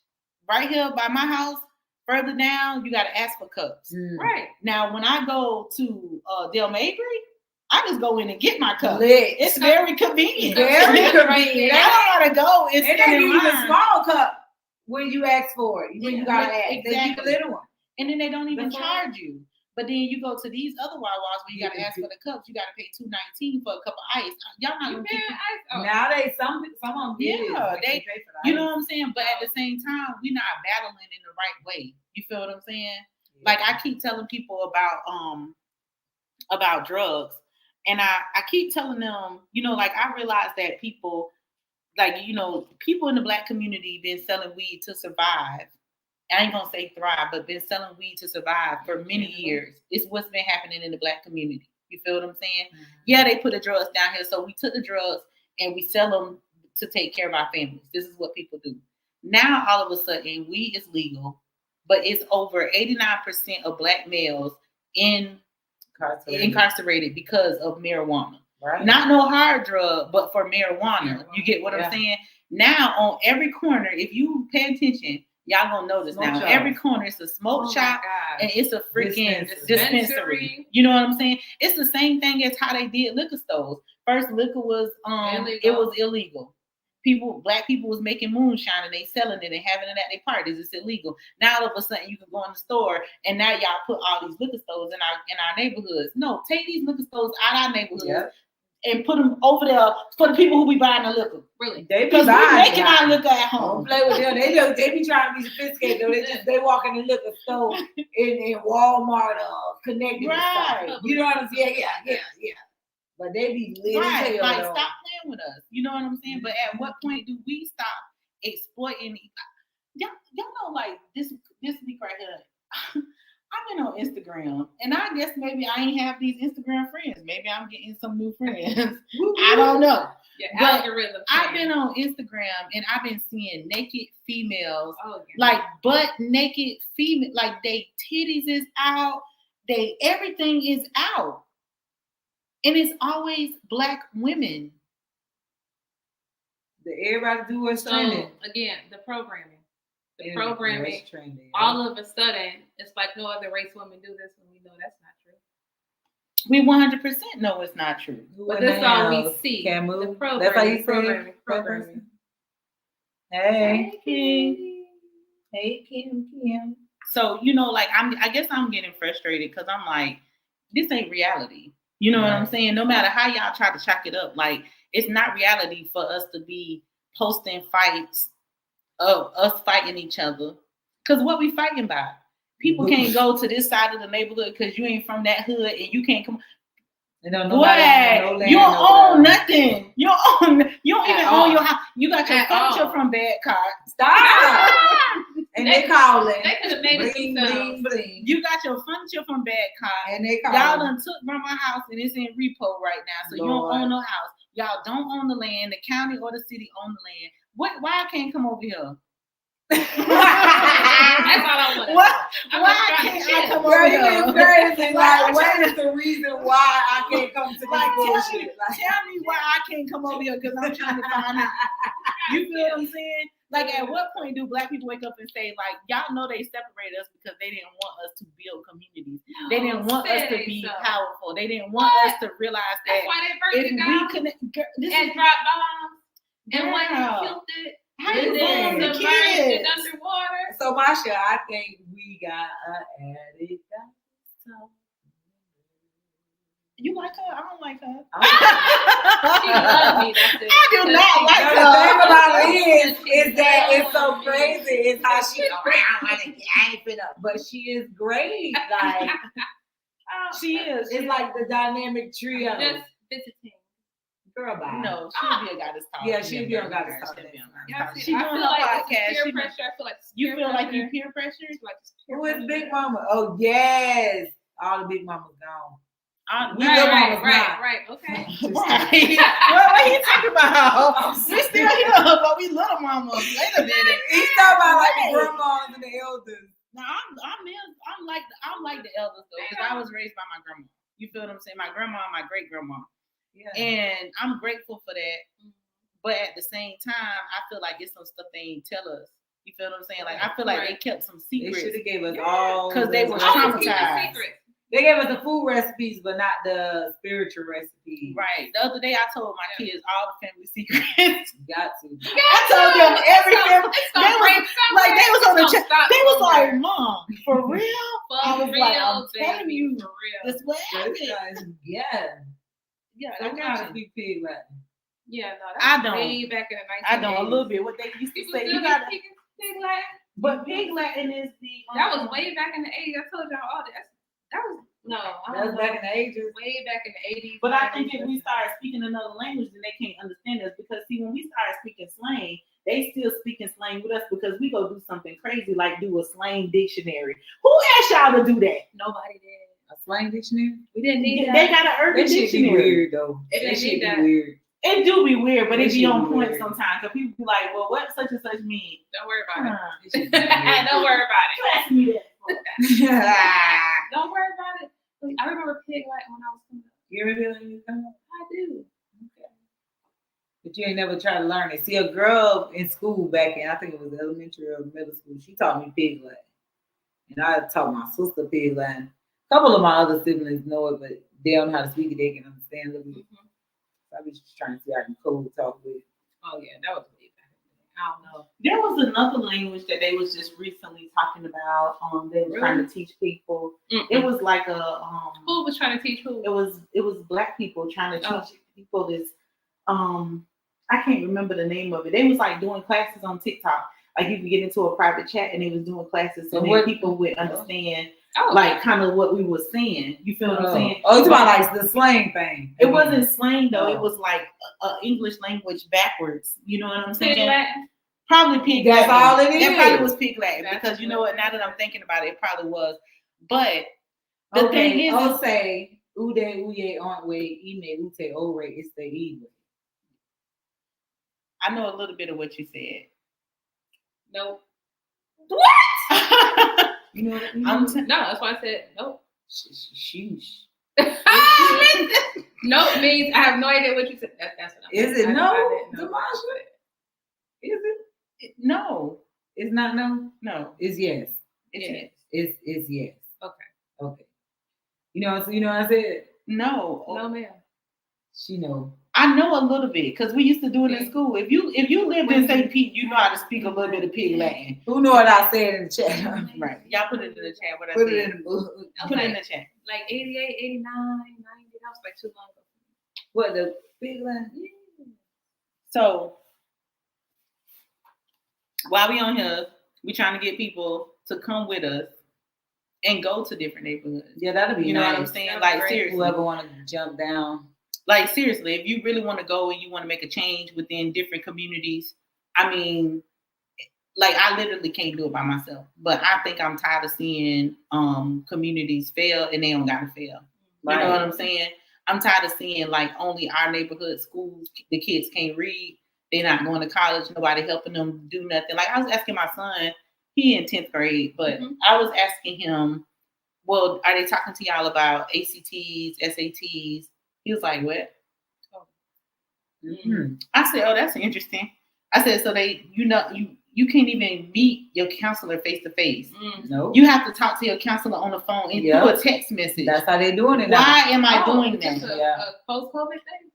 right here by my house, further down, you got to ask for cups. Right. Now, when I go to Del Mabry, I just go in and get my cup. Lit. It's very convenient. Very I convenient. don't gotta go and And they stand in use a line. small cup when you ask for it. When you got to ask. They give Exactly. a little one. And then they don't even That's right. charge you. But then you go to these other Wawas where you got to ask for the cups. You got to pay $2.19 for a cup of ice. Y'all not You gonna paying keep. ice? Oh. Nowadays, some of them did. Yeah, Like, they- pay for the You know ice. what I'm saying? But at the same time, we're not battling in the right way. You feel what I'm saying? Like, I keep telling people about drugs, and I keep telling them, you know, like, I realize that people, like, you know, people in the Black community been selling weed to survive. I ain't gonna say thrive, but been selling weed to survive for many years. It's what's been happening in the Black community. You feel what I'm saying? Yeah, they put the drugs down here, so we took the drugs and we sell them to take care of our families. This is what people do. Now, all of a sudden, weed is legal, but it's over 89% of Black males incarcerated because of marijuana. Right. Not no hard drug, but for marijuana. You get what Yeah. I'm saying? Now, on every corner, if you pay attention, y'all gonna notice Smoke now. shop. Every corner is a smoke Oh shop, my and it's a freaking Dispensary. dispensary. You know what I'm saying? It's the same thing as how they did liquor stores. First, liquor was it was illegal. Black people was making moonshine and they selling it and having it at their parties. It's illegal. Now all of a sudden you can go in the store and now y'all put all these liquor stores in our neighborhoods. No, take these liquor stores out our neighborhoods and put them over there for the people who be buying the liquor. Really? They be Because we're making our buying. liquor at home. Don't play with them. They be trying to be sophisticated though. They walk in the liquor store in Walmart connected with Right. stuff. You know what I'm saying? Yeah. But they be lit as Right, hell, like though. stop playing with us. You know what I'm saying? But at what point do we stop exploiting? Y'all know, like this week right here. I've been on Instagram, and I guess maybe I ain't have these Instagram friends. Maybe I'm getting some new friends. I don't know. Yeah, But algorithm. I've been on Instagram, and I've been seeing naked females, Oh, yeah. like butt naked female, like they titties is out, they everything is out. And it's always Black women. Everybody do what's So trending. again, the programming. Yeah, Programming. what's trending. All of a sudden, it's like no other race women do this, and we know that's not true. We 100% know it's not true. But that's all we see. Can't The move. programming. That's how you say programming. it? Programming. Hey, Kim. Hey, Kim. So, you know, like I guess I'm getting frustrated because I'm like, this ain't reality. You know what I'm saying? No matter how y'all try to chalk it up, like it's not reality for us to be posting fights of us fighting each other. Because what we fighting about? People can't go to this side of the neighborhood because you ain't from that hood and you can't come. You don't Boy, you don't own nothing. You don't even own your house. You got your furniture from bad cars. Stop. And they calling. They could have made it Bling, themselves. bling, bling. You got your furniture from bad cars. And they Y'all calling. done took from my house and it's in repo right now. So you Lord. don't own no house. Y'all don't own the land. The county or the city own the land. Why I can't come over here? That's all I want. Why can't I come over Girl, here? you is crazy. Like, what is the reason why I can't come to this Like, bullshit? tell me why I can't come over here because I'm trying to find out. You feel what I'm saying? Like, at what point do Black people wake up and say, like, y'all know they separated us because they didn't want us to build communities. They didn't want us to be powerful. They didn't want us to realize that That's why they if burnt it we down connect, and dropped bombs. And when you killed it, how and you then bomb the submerged it kids? underwater. So, Masha, I think we got an addict. You like her? I don't like her. She loved me. That's it. I do not like The her. thing about it is that it's so crazy. It's how she around like I ain't finna, but she is great. Like She is. it's like the dynamic trio. Just visiting. Girl, bye. No, she'll be a goddess talk. Yeah, she'll be on Goddess Talk. She I doing feel her like podcast. it's peer She- pressure. I feel like it's You peer feel like pressure. you peer pressured? It's like it's peer Who is pressure. Big Mama? Oh yes, all the Big Mamas gone. We Right, little right, mamas right, not. right. Okay. Right. What he talking about? We still here, but we little mamas. Wait a minute. He's talking about like the Right. grandmas and the elders. No, I'm like the elders though, because I was raised by my grandma. You feel what I'm saying? My grandma, my great grandma, Yeah. and I'm grateful for that. But at the same time, I feel like it's some stuff they ain't tell us. You feel what I'm saying? Like I feel like they kept some They secrets. should have gave us all 'Cause they the was recipes. traumatized. They gave us the food recipes, but not the spiritual recipes. Right. The other day, I told my kids all the family secrets. Got to. I told them every family. They was like, they was on the chat. They was like, "Mom, for real?" I was like, "I'm telling you, for real. this what happened." Yeah. Yeah, I I got gotta you. speak pig Latin. Yeah, no, I that's don't. way back in the 1980s. I know a little bit what they used to People say. still You got speak pig Latin. but Pig Latin is the. That was way back in the 80s. I told y'all all that. That was no. I That was don't back know. in the ages. Way back in the 80s. But I think if we start speaking another language, then they can't understand us because see, when we start speaking slang, they still speaking slang with us because we go do something crazy like do a slang dictionary. Who asked y'all to do that? Nobody did. A slang dictionary? We didn't need They that. got an urban That shit be dictionary. weird though. They That didn't shit need be that. weird. It do be weird, but it That be shit on be point weird. sometimes. Cause people be like, "Well, what such and such mean?" Don't worry about it. That shit be weird. Don't worry about it. You asked me that. for? Don't worry about it. I remember pig Latin when I was coming up. You ever feel like you come up? I do. The But you ain't never tried to learn it. See, a girl in school back in, I think it was elementary or middle school, she taught me pig Latin. And I taught my sister pig Latin. A couple of my other siblings know it, but they don't know how to speak it. They can understand a little bit. So I be just trying to see how I can code talk with. Oh yeah, that was way back. I don't know. There was another language that they was just recently talking about. They were trying to teach people. It was like a Who was trying to teach who? It was black people trying to teach people this. I can't remember the name of it. They was like doing classes on TikTok. Like you could get into a private chat and they was doing classes so that people would understand like kind of what we were saying. You feel what I'm saying? Oh, it's about like the slang thing. It wasn't slang though. It was like English language backwards. You know what I'm saying? Pig Latin? Probably pig That's Latin. all it is. It probably was pig Latin That's because you know what? Now that I'm thinking about it, it probably was. But the Okay, thing is, I'll say ude uye aren't way ime ute ore it's the e way. I know a little bit of what you said. Nope. What? You know what? No, that's why I said nope. Sheesh. Nope means I have no idea what you said. That's what I'm Is saying. it no? Demonstrate. Is it? No. It's not no. No. It's yes. It's Yes. It's yes. Okay. Okay. You know what I said? no. No, ma'am. She know. I know a little bit because we used to do it in school. If you lived in St. Pete, you know how to speak a little bit of pig Latin. Who know what I said in the chat? Right. Y'all put it in the chat. What I Put said. it in the book. Put it in the chat. Like 88, 89, 90. That was like too long ago. What the big line? So while we on here, we trying to get people to come with us and go to different neighborhoods. Yeah, that'll be You know nice. what I'm saying? That'd Like be great. seriously. Whoever want to jump down. Like seriously, if you really want to go and you want to make a change within different communities, I mean, like I literally can't do it by myself. But I think I'm tired of seeing communities fail and they don't gotta fail. You know what I'm saying? I'm tired of seeing like only our neighborhood schools, the kids can't read, they're not going to college, nobody helping them do nothing. Like I was asking my son, he in 10th grade, but I was asking him, well, are they talking to y'all about ACTs, SATs? He was like, what? Mm-hmm. I said, oh, that's interesting. I said, so you can't even meet your counselor face to face. No. You have to talk to your counselor on the phone and through a text message. That's how they doing it now. Why am I doing that? A post-COVID thing?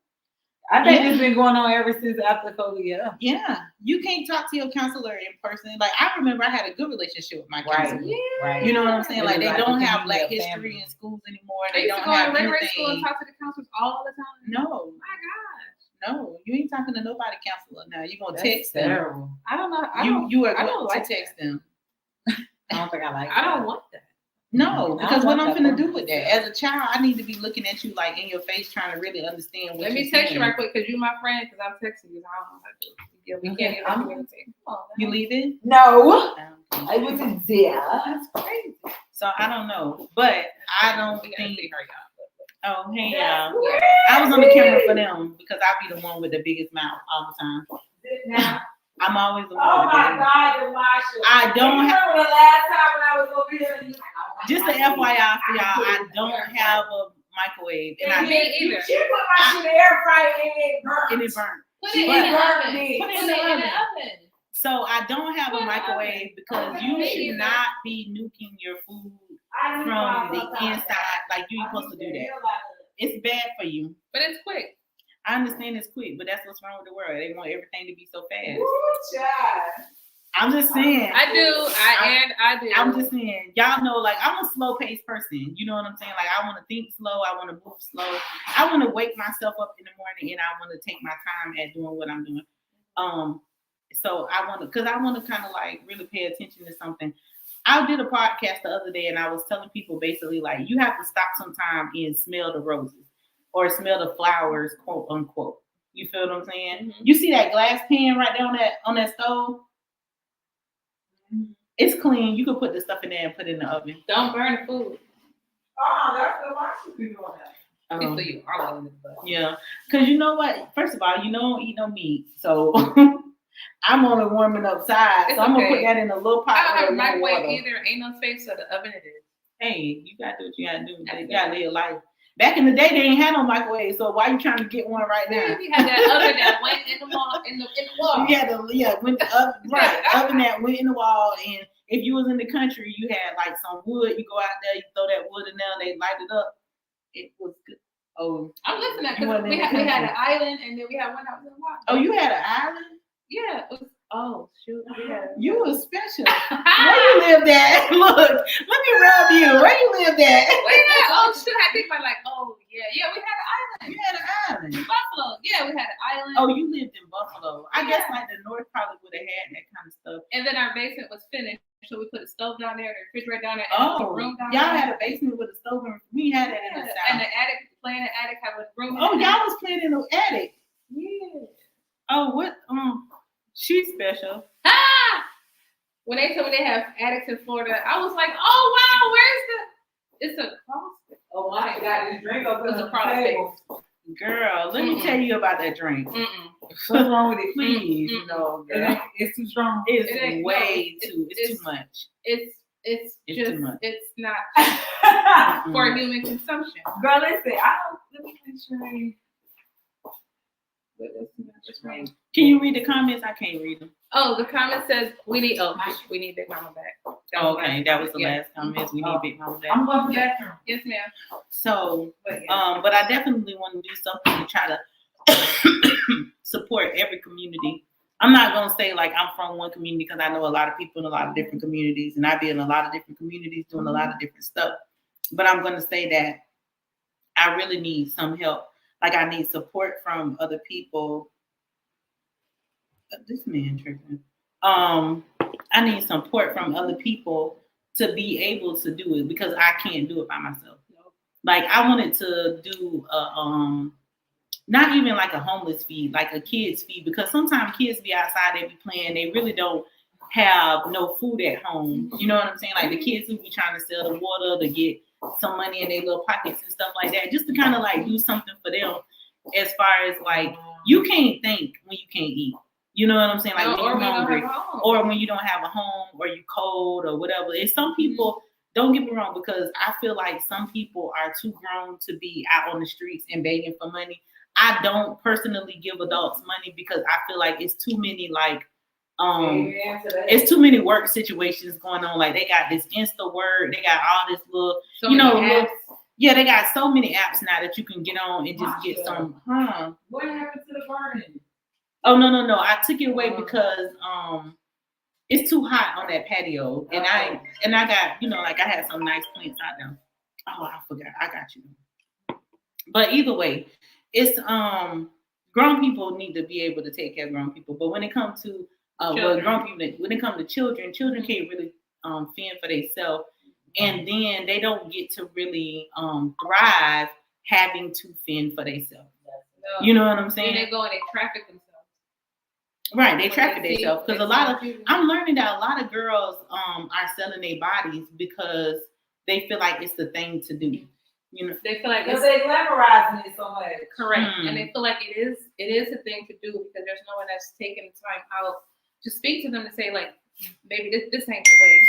I think it's been going on ever since after COVID, Yeah. You can't talk to your counselor in person. Like I remember I had a good relationship with my counselor. Right. You know what I'm saying? Like they Like don't the have Black community of history family. in schools anymore. They They used to don't go to have regular school and anything. talk to the counselors all the time. No, My gosh. no, you ain't talking to nobody counselor now. You're gonna That's text them. terrible. I don't know. You are I going don't to like text them. I don't think I like I don't want that. No, I because don't what want I'm that finna for do with that? As a child, I need to be looking at you like in your face, trying to really understand what Let me text you right quick because you're my friend because I'm texting you. I don't know how to do it. Yeah, we can't even communicate. You leaving? No. I was in there. That's crazy. So I don't know, but I don't We gotta think. see her, y'all. Oh, hey y'all. I was on the camera for them because I be the one with the biggest mouth all the time. Now. I'm always the one Oh with the my biggest mouth. God, Demasha. I don't You have. remember the last time when I was over here? And you like, oh my Just God, an FYI for y'all, I don't have a microwave, and Me either. She put my shit in the air fryer and it burnt. and it burnt. Put it But- in the oven. Put it in the oven. So I don't have a microwave because you should not be nuking your food I need from my the sometimes. inside. Like you ain't supposed to do that. It's bad for you. But it's quick. I understand it's quick, but that's what's wrong with the world. They want everything to be so fast. Woo, child. I'm just saying. I do. I do. I'm just saying. Y'all know, like I'm a slow paced person. You know what I'm saying? Like I want to think slow. I want to move slow. I want to wake myself up in the morning and I want to take my time at doing what I'm doing. So I want to, because I want to kind of like really pay attention to something. I did a podcast the other day and I was telling people basically like you have to stop sometime and smell the roses or smell the flowers, quote unquote. You feel what I'm saying? Mm-hmm. You see that glass pan right there on that stove? It's clean. You can put the stuff in there and put it in the oven. Don't burn the food. Oh, that's the one should be doing that. So you all in the butt. Yeah, because you know what? First of all, you don't eat no meat, so I'm only warming up sides. It's So I'm gonna okay. put that in a little pot. I don't have a with microwave water. either. Ain't no space for the oven it is. Hey, you gotta do what you gotta do. You gotta live life. Back in the day, they ain't had no microwave, so why you trying to get one right now? We had that oven that went in the wall, in the wall. You had the oven that went in the wall, and if you was in the country, you had like some wood. You go out there, you throw that wood in there, and they light it up. It was good. Oh, I'm listening because we had an island, and then we had one out in the water. Oh, you had an island? Yeah. It was, oh shoot. You was special. Where you lived at? Look, let me rub you. Where you lived at? Oh shoot! I think about like, oh yeah, we had an island. You had an island. Buffalo. Yeah, we had an island. Oh, you lived in Buffalo. I guess like the North probably would have had that kind of stuff. And then our basement was finished, so we put a stove down there, the refrigerator down there, and a room down y'all there. Had a basement with a stove, and we had that in the South. And the attic, playing in the attic, have a room. Oh, y'all was playing in the attic. Yeah. Oh, what? She's special. When they told me they have attics in Florida, I was like, oh wow, where's it's a cross. Oh my God, this drink up It's a cross. Girl, let me tell you about that drink. What's wrong with it? Please, no, girl. It's too strong. It's way too. It's too much. It's just too much. It's not for human consumption. Girl, listen, let me make sure. Can you read the comments? I can't read them. Oh, the comment says we need Big Mama back. That was the last comment. We need Big Mama back. I'm going to the bathroom. Yes, ma'am. So, but I definitely want to do something to try to support every community. I'm not gonna say like I'm from one community because I know a lot of people in a lot of different communities, and I be in a lot of different communities doing a lot of different stuff. But I'm gonna say that I really need some help. Like I need support from other people. This man tripping. I need support from other people to be able to do it because I can't do it by myself. Like I wanted to do not even like a homeless feed, like a kids feed, because sometimes kids be outside, they be playing, they really don't have no food at home. You know what I'm saying? Like the kids who be trying to sell the water to get some money in their little pockets and stuff like that, just to kind of like do something for them as far as like, you can't think when you can't eat. You know what I'm saying? Like when you're hungry, or when you don't have a home, or you cold, or whatever. And some people, don't get me wrong, because I feel like some people are too grown to be out on the streets and begging for money. I don't personally give adults money because I feel like it's too many like it's too many work situations going on. Like they got this Insta work, they got all this little, they got so many apps now that you can get on and just get some. What happened to the burning? Oh no! I took it away because it's too hot on that patio, and I got like I had some nice plants out there. Oh, I forgot. I got you. But either way, it's grown people need to be able to take care of grown people. But when it comes to when it comes to children can't really fend for themselves, and then they don't get to really thrive having to fend for themselves. No. You know what I'm saying? And they go and they traffic themselves. Right, they traffic themselves because I'm learning that a lot of girls are selling their bodies because they feel like it's the thing to do. You know, they feel like because they glamorizing it so much. Correct, and they feel like it is a thing to do because there's no one that's taking the time out to speak to them to say like, maybe this ain't the way.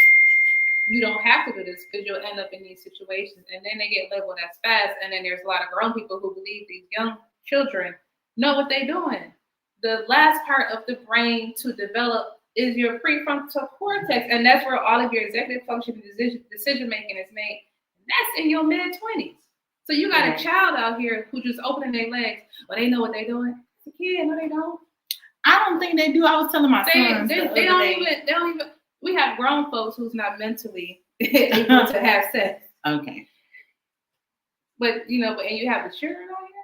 You don't have to do this because you'll end up in these situations, and then they get labeled as fast. And then there's a lot of grown people who believe these young children know what they're doing. The last part of the brain to develop is your prefrontal cortex, and that's where all of your executive function and decision making is made. And that's in your mid-20s. So you got a child out here who just opening their legs, but they know what they're doing. It's a kid, no, they don't. I don't think they do. I was telling my sons they don't even. We have grown folks who's not mentally able to have sex. Okay. But and you have the children out here.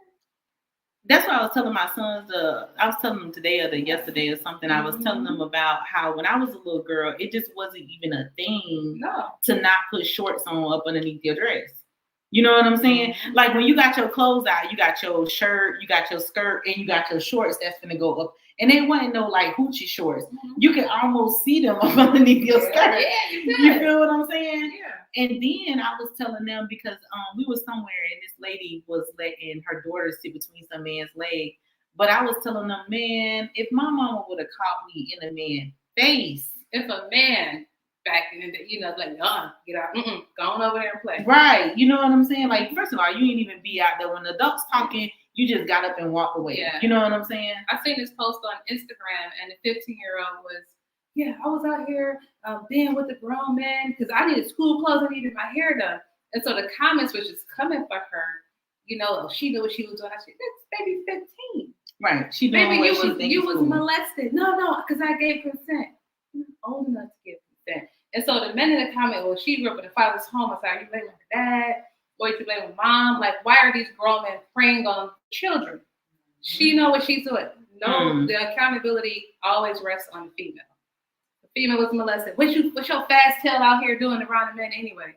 That's what I was telling my sons. I was telling them today or yesterday or something. I was telling them about how when I was a little girl, it just wasn't even a thing to not put shorts on up underneath your dress. You know what I'm saying? Like when you got your clothes out, you got your shirt, you got your skirt, and you got your shorts that's gonna go up. And they wasn't no like hoochie shorts. You can almost see them up underneath your skirt. Yeah, you feel what I'm saying? Yeah. And then I was telling them because we were somewhere and this lady was letting her daughter sit between some man's leg. But I was telling them, man, if my mama would have caught me in a man's face. If a man back in the day, you know, like, get out, go on over there and play. Right. You know what I'm saying? Like, first of all, you ain't even be out there when the adults talking. You just got up and walked away. Yeah. You know what I'm saying? I seen this post on Instagram, and the 15-year-old was, I was out here being with a grown man because I needed school clothes, I needed my hair done. And so the comments was just coming for her. You know, she knew what she was doing. I said, "This baby 15. Right. She Baby, doing you was molested. No, because I gave consent. You're old enough to give consent." And so the men in the comment, well, she grew up in the father's home. I said, "Are you blaming her dad? Or you blaming mom? Like, why are these grown men preying on children?" She know what she's doing. No, the accountability always rests on the female. The female was molested. What's your fast tail out here doing around the men anyway?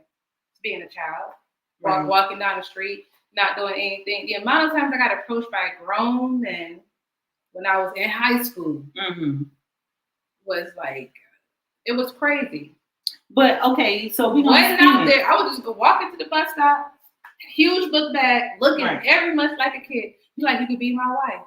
Being a child, walking down the street, not doing anything. The amount of times I got approached by grown men when I was in high school was like, it was crazy. But okay, so we wasn't out there. I would just go walking to the bus stop, huge book bag, looking every much like a kid. You like, you could be my wife.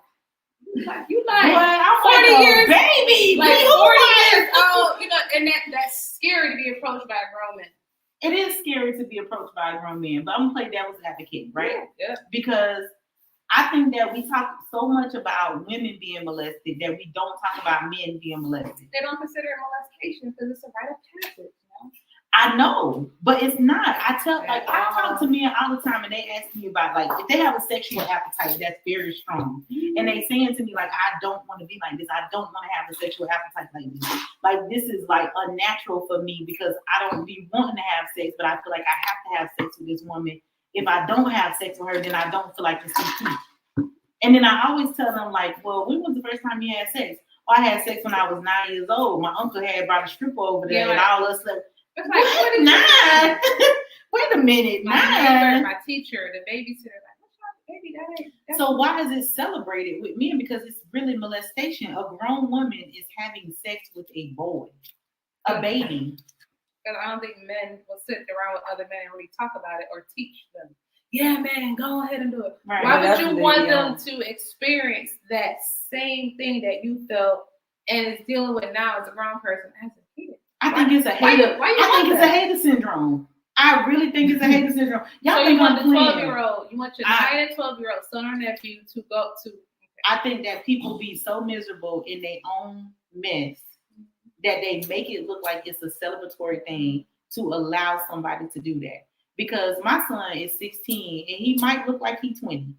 You like boy, I'm 40 like years, baby, like 40 years old. You know, and that's scary to be approached by a grown man. It is scary to be approached by a grown man, but I'm gonna play devil's advocate, right? Yeah. Because I think that we talk so much about women being molested that we don't talk about men being molested. They don't consider it molestation because it's a rite of passage, you know? I know, but it's not. I talk to men all the time, and they ask me about, like, if they have a sexual appetite that's very strong, and they saying to me, like, I don't want to be like this. I don't want to have a sexual appetite like this. Like, this is like unnatural for me because I don't be wanting to have sex, but I feel like I have to have sex with this woman. If I don't have sex with her, then I don't feel like it's complete. And then I always tell them, like, well, when was the first time you had sex? Well, I had sex when I was 9 years old. My uncle had brought a stripper over there, and all us like, it's like, what is 9? Wait a minute, 9. My teacher, the babysitter, like, what's wrong with baby? That ain't. So why is it celebrated with men? Because it's really molestation. A grown woman is having sex with a boy, a baby. Because I don't think men will sit around with other men and really talk about it or teach them. Yeah, man, go ahead and do it. Right. Why would you want them to experience that same thing that you felt and is dealing with now as a grown person as a kid? I think it's a hater. I think it's a hater syndrome. I really think it's a hater syndrome. Y'all so think you want I'm the playing? 12-year-old, you want your 9 and 12-year-old son or nephew to go to. I think that people be so miserable in their own mess that they make it look like it's a celebratory thing to allow somebody to do that. Because my son is 16 and he might look like he's 20.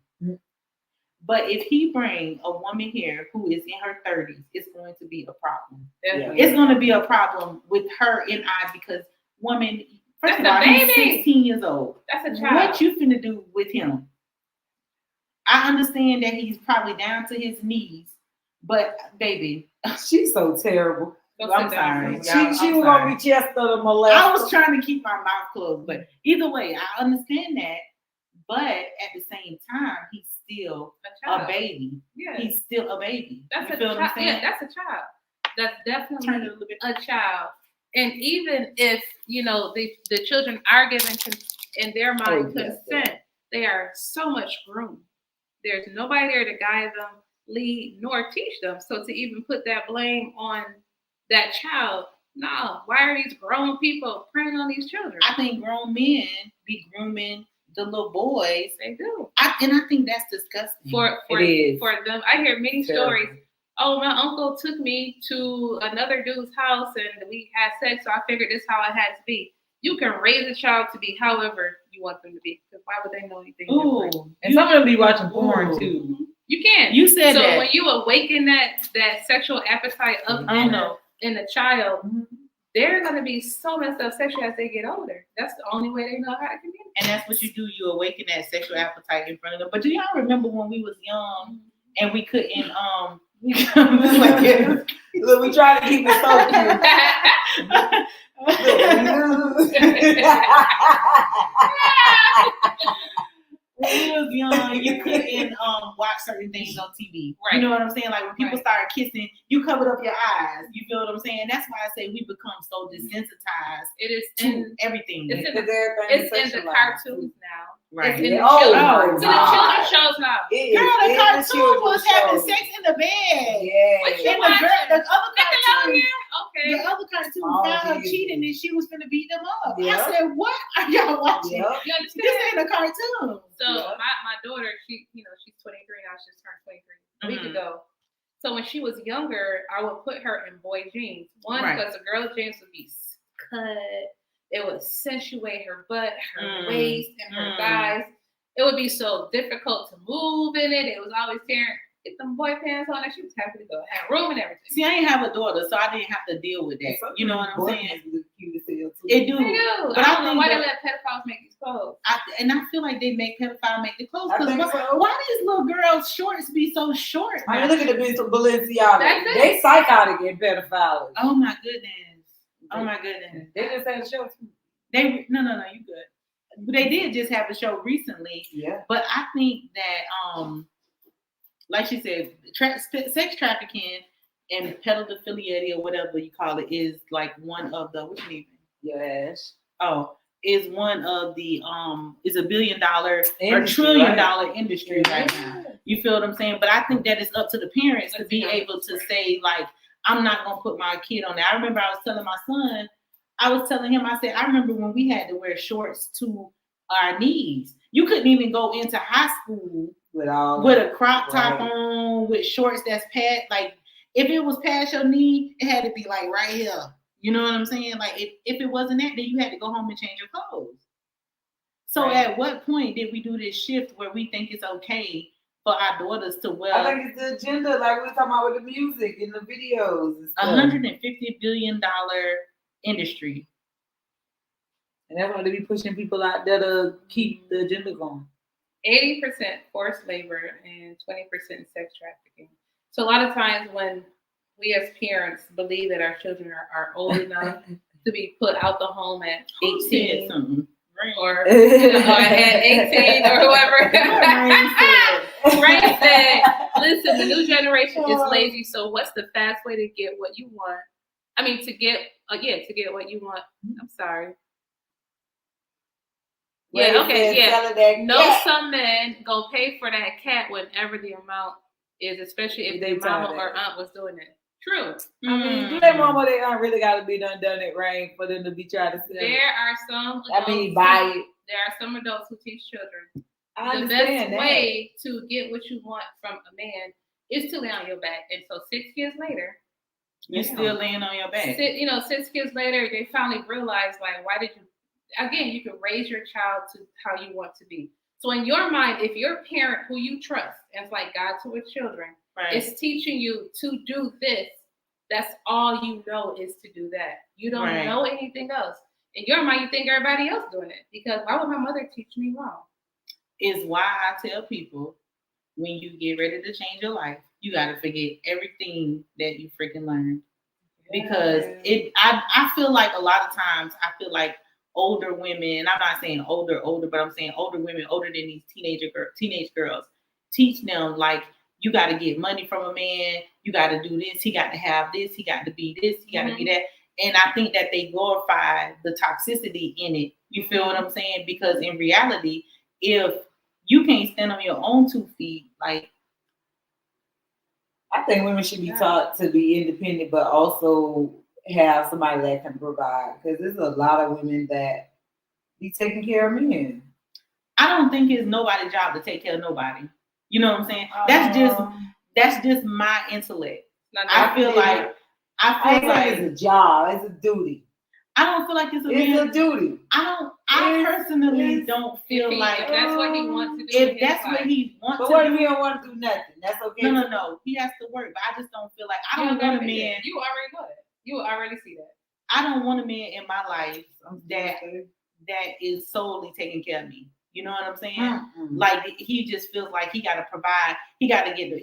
But if he bring a woman here who is in her 30s, it's going to be a problem. Definitely. It's going to be a problem with her and I because woman, first of all, he's 16 years old. That's a child. What you finna do with him? I understand that he's probably down to his knees, but baby, she's so terrible. I'm sorry. She was gonna be just the molester. I was trying to keep my mouth closed, but either way, I understand that. But at the same time, he's still a baby. Yeah. He's still a baby. That's a child. Yeah, that's a child. That's definitely a child. And even if, you know, the children are given in their mind consent, they are so much groomed. There's nobody there to guide them, lead, nor teach them. So to even put that blame on that child, no. Why are these grown people preying on these children? I think grown men be grooming the little boys. They do. I think that's disgusting. For them, I hear many stories. Oh, my uncle took me to another dude's house and we had sex, so I figured this is how it had to be. You can raise a child to be however you want them to be. Because why would they know anything different? And some of them be watching porn too. You can. You said so that. So when you awaken that sexual appetite up in a child, they're going to be so messed up sexually as they get older. That's the only way they know how to communicate. And that's what you do. You awaken that sexual appetite in front of them. But do y'all remember when we was young and we couldn't Look, we try to keep it so when we was young, you couldn't watch certain things on TV. Right. You know what I'm saying? Like when people started kissing, you covered up your eyes. You feel what I'm saying? That's why I say we become so desensitized. It is to everything. It's in the cartoons now. Right. It's in the children's shows now. Girl, the cartoon was having sex in the bed. Yeah. The other cartoon. Okay. The other cartoon found her Jesus. cheating and she was gonna beat them up. Yeah. I said, "What are y'all watching? Yep. You understand? This ain't a cartoon." So Yeah. my daughter, she's 23 now. She just turned 23 a week Mhm. ago. So when she was younger, I would put her in boy jeans. One, Right. because the girl jeans would be cut. It would accentuate her butt, her Mm. waist, and her Mm. thighs. It would be so difficult to move in it. It was always tearing. Get them boy pants on, and she was happy to go. Had room and everything. See, I ain't have a daughter, so I didn't have to deal with that. You know what I'm saying? It do. They do. But I I don't know think why that- they let pedophiles make these clothes. And I feel like they make pedophiles make the clothes. I Because think so. why these little girls' shorts be so short? I mean, look at the bitch of Balenciaga. That's it. They psychotic and pedophiles. Oh my goodness. Oh my goodness. They just had a show too. They no, you good. But they did just have a show recently. Yeah. But I think that like she said, sex trafficking and pedophilia or whatever you call it is like one of the what's your name? Yes. Oh, is one of the is $1 billion or Industry, $1 trillion right? industry right now. You feel what I'm saying? But I think that it's up to the parents to be able to say, like, I'm not gonna put my kid on that. I remember I was telling my son, I said, I remember when we had to wear shorts to our knees. You couldn't even go into high school with a crop top on, with shorts that's past, like, if it was past your knee, it had to be like right here. You know what I'm saying? Like, if it wasn't that, then you had to go home and change your clothes. So Right. at what point did we do this shift where we think it's okay for our daughters to wear I think it's the agenda, like we were talking about with the music and the videos and stuff. $150 billion industry? And that's why they be pushing people out there to keep the agenda going. 80% forced labor and 20% sex trafficking. So a lot of times when we as parents believe that our children are old enough to be put out the home at 18 or at 18 or whoever. Rain said, listen, the new generation is lazy, so what's the fast way to get what you want? I mean, to get what you want. I'm sorry. Yeah, okay, yeah. No, some men go pay for that cat whenever the amount is, especially if their mama or aunt was doing it. True. I mean, do their mama or their aunt really got to be done it right for them to be trying to sell it? There are some adults buy it. There are some adults who teach children. I The understand best way to get what you want from a man is to lay on your back. And so 6 years later, you're still laying on your back. 6 years later, they finally realized, like, why did you? Again, you can raise your child to how you want to be. So in your mind, if your parent who you trust, and it's like God to his children, Right. is teaching you to do this, that's all you know is to do that. You don't know anything else. In your mind, you think everybody else doing it. Because why would my mother teach me wrong? Is why I tell people, when you get ready to change your life, you got to forget everything that you freaking learned. Because I feel like a lot of times, I feel like older women, I'm not saying older, but I'm saying older women, older than these teenage girls, teach them, like, you got to get money from a man, you got to do this, he got to have this, he got to be this, he got to be that. And I think that they glorify the toxicity in it. You feel what I'm saying? Because in reality, if you can't stand on your own 2 feet, like, I think women should be taught to be independent, but also have somebody that can provide. Because there's a lot of women that be taking care of men. I don't think it's nobody's job to take care of nobody. You know what I'm saying? That's just my intellect. I feel like it's a job, it's a duty. I don't feel like it's a duty. I personally don't feel like if that's what he wants to do. If that's what he wants to do. But what if he don't want to do nothing? That's okay. No. He has to work. But I just don't feel like I don't want a man. You already know that. You already see that. I don't want a man in my life that is solely taking care of me. You know what I'm saying? Mm-hmm. Like, he just feels like he got to provide. He got to pay the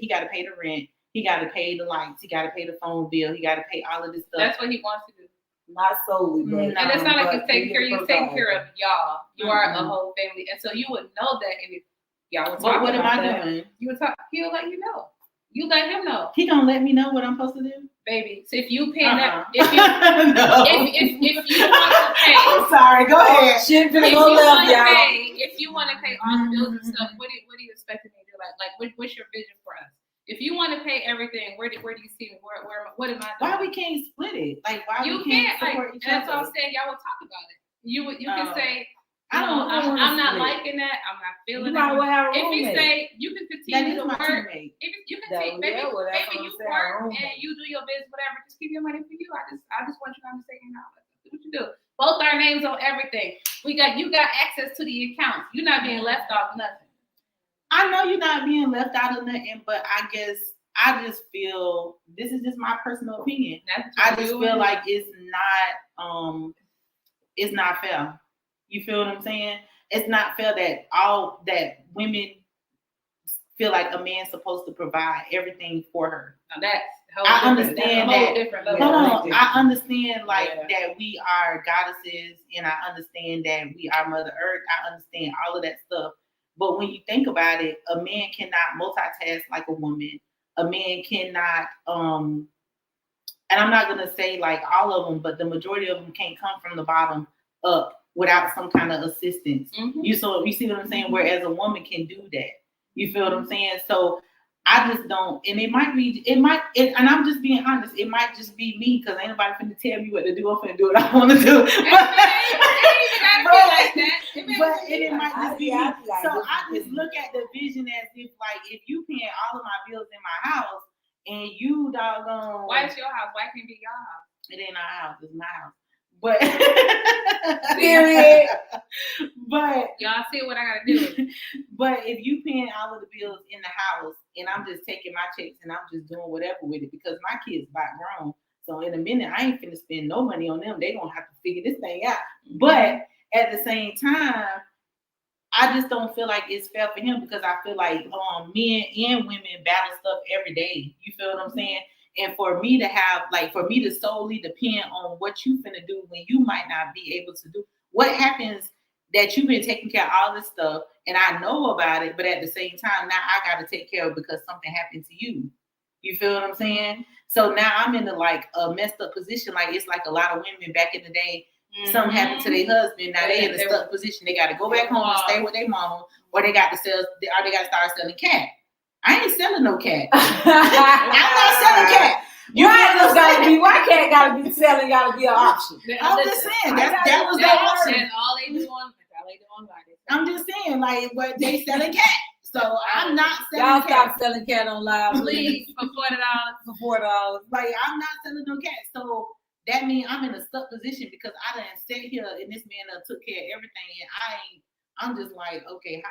rent. He got to pay the lights. He got to pay the phone bill. He got to pay all of this stuff. That's what he wants to do. Not solely, but and it's not like you take care of y'all. You are a whole family, and so you would know that. And if y'all would talk but what am I that, doing? You would talk. He'll let you know. You let him know. He gonna let me know what I'm supposed to do, baby. So if you pay that, if you want to pay, I'm sorry. Go ahead. If you want to pay all the bills and stuff, what are you expecting me to do? Like what's your vision for us? If you want to pay everything, where do you see me? What am I doing? Why we can't split it? Like why You we can't can't. support Like, each and that's what other? I'm saying. Y'all will talk about it. You can say, I don't wanna I'm not split. liking that. I'm not You feeling might that. well have a If you roommate. say you can That continue is to my work, teammate. if you can That- take, maybe, yeah, well, that's maybe what you I'm saying, work roommate. and you do your business, whatever. Just keep your money for you. I just want you to understand, do what you do. Both our names on everything. You got access to the accounts. You're not being left off nothing. I know you're not being left out of nothing, but I guess I just feel this is just my personal opinion. I just feel like it's not fair. You feel what I'm saying? It's not fair that women feel like a man's supposed to provide everything for her. Now that's I understand that. Different Yeah, level. Hold on, I understand like Yeah. that we are goddesses, and I understand that we are Mother Earth. I understand all of that stuff. But when you think about it, a man cannot multitask like a woman. A man cannot, and I'm not gonna say like all of them, but the majority of them can't come from the bottom up without some kind of assistance. Mhm. You see what I'm saying? Whereas a woman can do that. You feel what I'm saying? So I just don't, and and I'm just being honest, it might just be me because ain't nobody finna tell me what to do. I'm finna do what I want to do. But it might just be me. So I just look at the vision as if like if you paying all of my bills in my house and you doggone Why it's your house? Why can't it be your house? it ain't our house, it's my house. But Period. but Y'all see what I gotta do. but if you paying all of the bills in the house and I'm just taking my checks and I'm just doing whatever with it because my kids about grown. So in a minute I ain't finna spend no money on them. They gonna have to figure this thing out. But at the same time, I just don't feel like it's fair for him because I feel like men and women battle stuff every day. You feel what I'm saying? And for me to solely depend on what you finna do when you might not be able to do, what happens that you've been taking care of all this stuff and I know about it, but at the same time, now I got to take care of it because something happened to you. You feel what I'm saying? So now I'm in a messed up position. Like it's like a lot of women back in the day, something happened to their husband. Now they in a stuck position. They got to go back home and stay with their mama, or they got to start selling cat. I ain't selling no cat. I'm not selling cat. Why cat gotta be selling? Gotta be an option. I'm just saying that was the option. That's all they do on. I'm just saying like what they selling cat. So I'm not selling Y'all cat. stop selling cat on live, Please, for $40. For $4. Like I'm not selling no cat. So that means I'm in a stuck position because I done sat here and this man took care of everything and I'm just like, okay,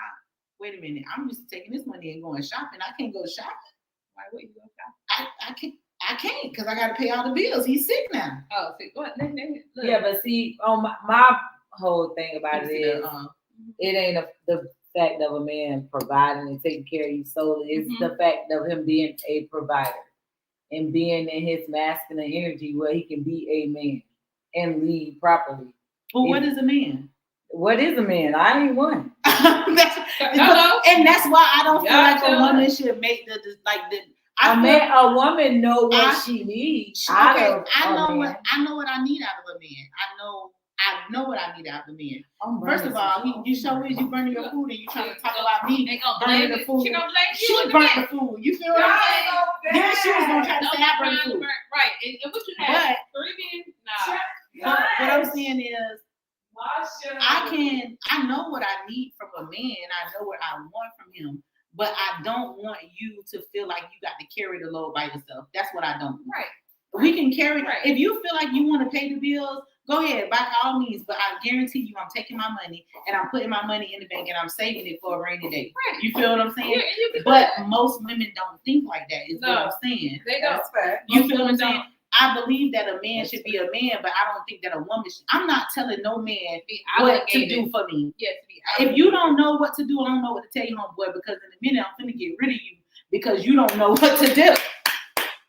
wait a minute. I'm just taking this money and going shopping. I can't go shopping. Why would you go shopping? I can't because I got to pay all the bills. He's sick now. Oh, see, what? Look. Yeah, but see, on my whole thing about it is, it ain't the fact of a man providing and taking care of you solely. It's the fact of him being a provider and being in his masculine energy where he can be a man and lead properly. Well, what is a man? What is a man? I ain't one. And that's why I don't feel like a woman should make a woman know what she needs. I know what I need out of a man. I know what I need out of a man. First of all, you show me you burning your food and you trying to talk about me burning the food. She gonna blame you. She burnt the food. You feel what I'm saying? Then she was gonna try to say I burnt the food. Right. And what you have? Caribbean? Nah. But what I'm saying is, I know what I need from a man. I know what I want from him. But I don't want you to feel like you got to carry the load by yourself. That's what I don't. Right. We can carry. Right. If you feel like you want to pay the bills, go ahead, by all means. But I guarantee you, I'm taking my money and I'm putting my money in the bank and I'm saving it for a rainy day. Right. You feel what I'm saying? Yeah, but most women don't think like that. Is what I'm saying. They don't. You feel what I'm saying? I believe that a man should be a man, but I don't think that a woman should. I'm not telling no man what to do for me. Yes, if you don't know what to do, I don't know what to tell you, homeboy, because in a minute I'm finna get rid of you because you don't know what to do.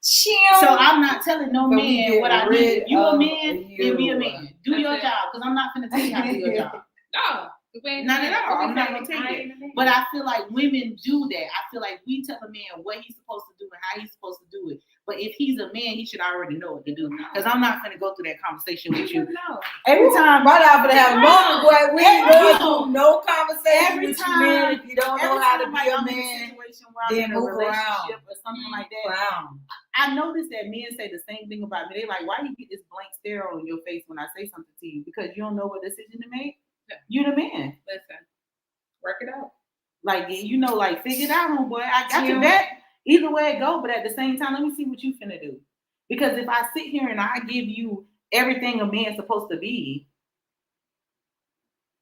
So I'm not telling no man what I need. If you a man, then be a man. Do your job, because I'm not finna tell you how to do your job. No. Not at all. I'm not gonna take it. But I feel like women do that. I feel like we tell a man what he's supposed to do and how he's supposed to do it. But if he's a man, he should already know what to do. Because I'm not gonna go through that conversation with you. Every time, right after they have a moment, boy, we ain't going through no conversation every with time, you, man. If you don't know how to be a man, situation where I'm Then in a move relationship around. or something like that. Wow. I noticed that men say the same thing about me. They like, why you get this blank stare on your face when I say something to you? Because you don't know what decision to make. Yeah. You the man. Listen, work it out. Like, you know, like, figure it out, homeboy. I got your Yeah. back. Either way it go, but at the same time, let me see what you finna do. Because if I sit here and I give you everything a man's supposed to be,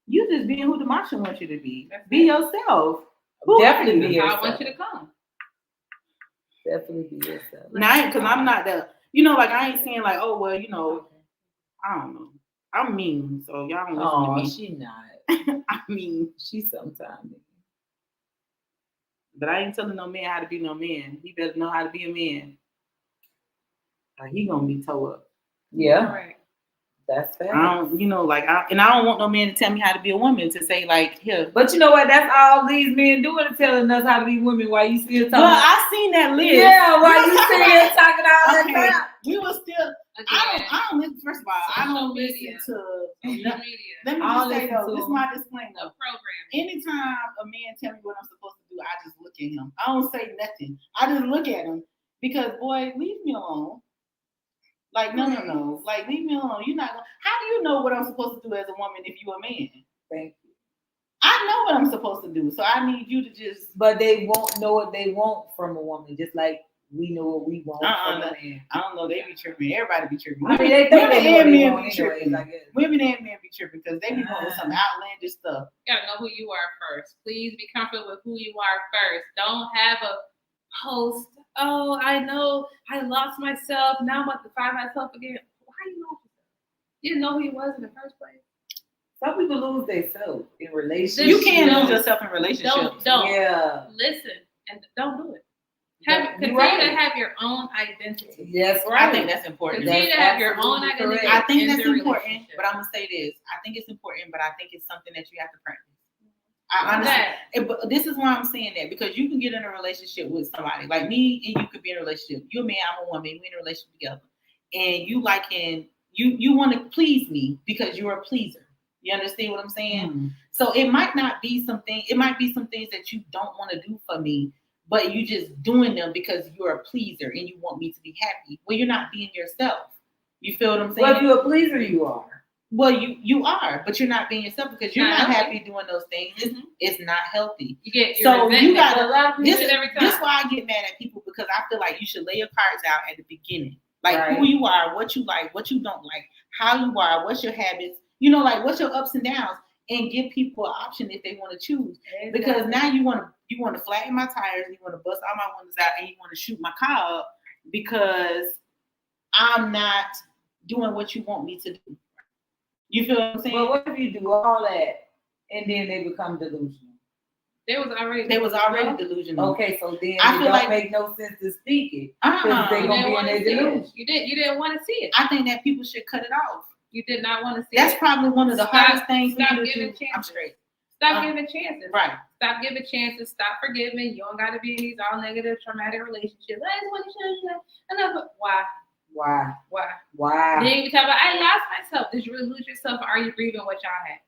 you just being who Demasha wants you to be. That's Be it. yourself. Who Definitely are be you? I yourself. want you to come. Definitely be yourself. Nah, because I'm not the, you know, like, I ain't saying like, oh, well, you know, I don't know. I'm mean, so y'all don't listen Oh, to me. she not. I mean, She sometimes. but I ain't telling no man how to be no man. He better know how to be a man. Or he gonna be toe up. Yeah, Right. that's fair. I don't, you know, like, I don't want no man to tell me how to be a woman, to say like, here. But you know what? That's all these men doing, is telling us how to be women. While you still talking? Well, I seen that list. Yeah, while you still talking all that Okay. crap. We were still. Again, I don't listen. First of all, I don't Social listen media. to. social media, Let me I don't just say listen though, to this is them. my disclaimer. the programming. Anytime a man tell me what I'm supposed to do, I just look at him. I don't say nothing. I just look at him because, boy, leave me alone. Like, no. Like, leave me alone. You're not gonna. How do you know what I'm supposed to do as a woman if you're a man? Thank you. I know what I'm supposed to do, so I need you to just. But they won't know what they want from a woman, just like we know what we want from a man. I don't know. They be tripping. Everybody be tripping. I mean, they think they know what they want be anyways, tripping. I guess. Women and men be tripping because they be wanting some outlandish stuff. You gotta know who you are first. Please be comfortable with who you are first. Don't have a post. Oh, I know I lost myself. Now I'm about to find myself again. Why you lost yourself? You didn't know who you was in the first place. Some people lose themselves in relationships. You can't lose yourself in relationships. Don't Yeah. listen and don't do it. You're Continue right. to have your own identity. Yes, I right. think that's important. Continue to have your own absolutely identity. correct. I think in that's the important, relationship. but I'm gonna say this. I think it's important, but I think it's something that you have to practice. But this is why I'm saying that, because you can get in a relationship with somebody like me, and you could be in a relationship. You're a man, I'm a woman. We're in a relationship together, and you want to please me because you're a pleaser. You understand what I'm saying? Mm. So it might be some things that you don't want to do for me, but you just doing them because you're a pleaser and you want me to be happy. Well, you're not being yourself. You feel what I'm saying? Well, if you're a pleaser, you are. Well, you are, but you're not being yourself because you're Not not healthy. happy doing those things. Mhm. It's not healthy. You get So your you resentment. gotta- A lot of people This do it every time. is why I get mad at people, because I feel like you should lay your cards out at the beginning. Like Right. who you are, what you like, what you don't like, how you are, what's your habits, you know, like what's your ups and downs, and give people an option if they want to choose. Because now you want to flatten my tires, you want to bust all my windows out, and you want to shoot my car up because I'm not doing what you want me to do. You feel what I'm saying? But what if you do all that and then they become delusional? They was already delusional. Okay, so then I it feel don't like- make no sense to speak it. Uh-uh. They You gonna didn't be in want their to see delusion. it. You didn't want to see it. I think that people should cut it off. You did not want to see That's it. probably one of the Stop- hardest things for stop you to giving do. I'm chances. straight. Stop giving chances. Right. Stop giving chances. Stop forgiving. You don't got to be in these all negative, traumatic relationships. I just want to show you that. Enough. Why? Why? Then you talk about, I lost myself. Did you really lose yourself, or are you grieving what y'all had?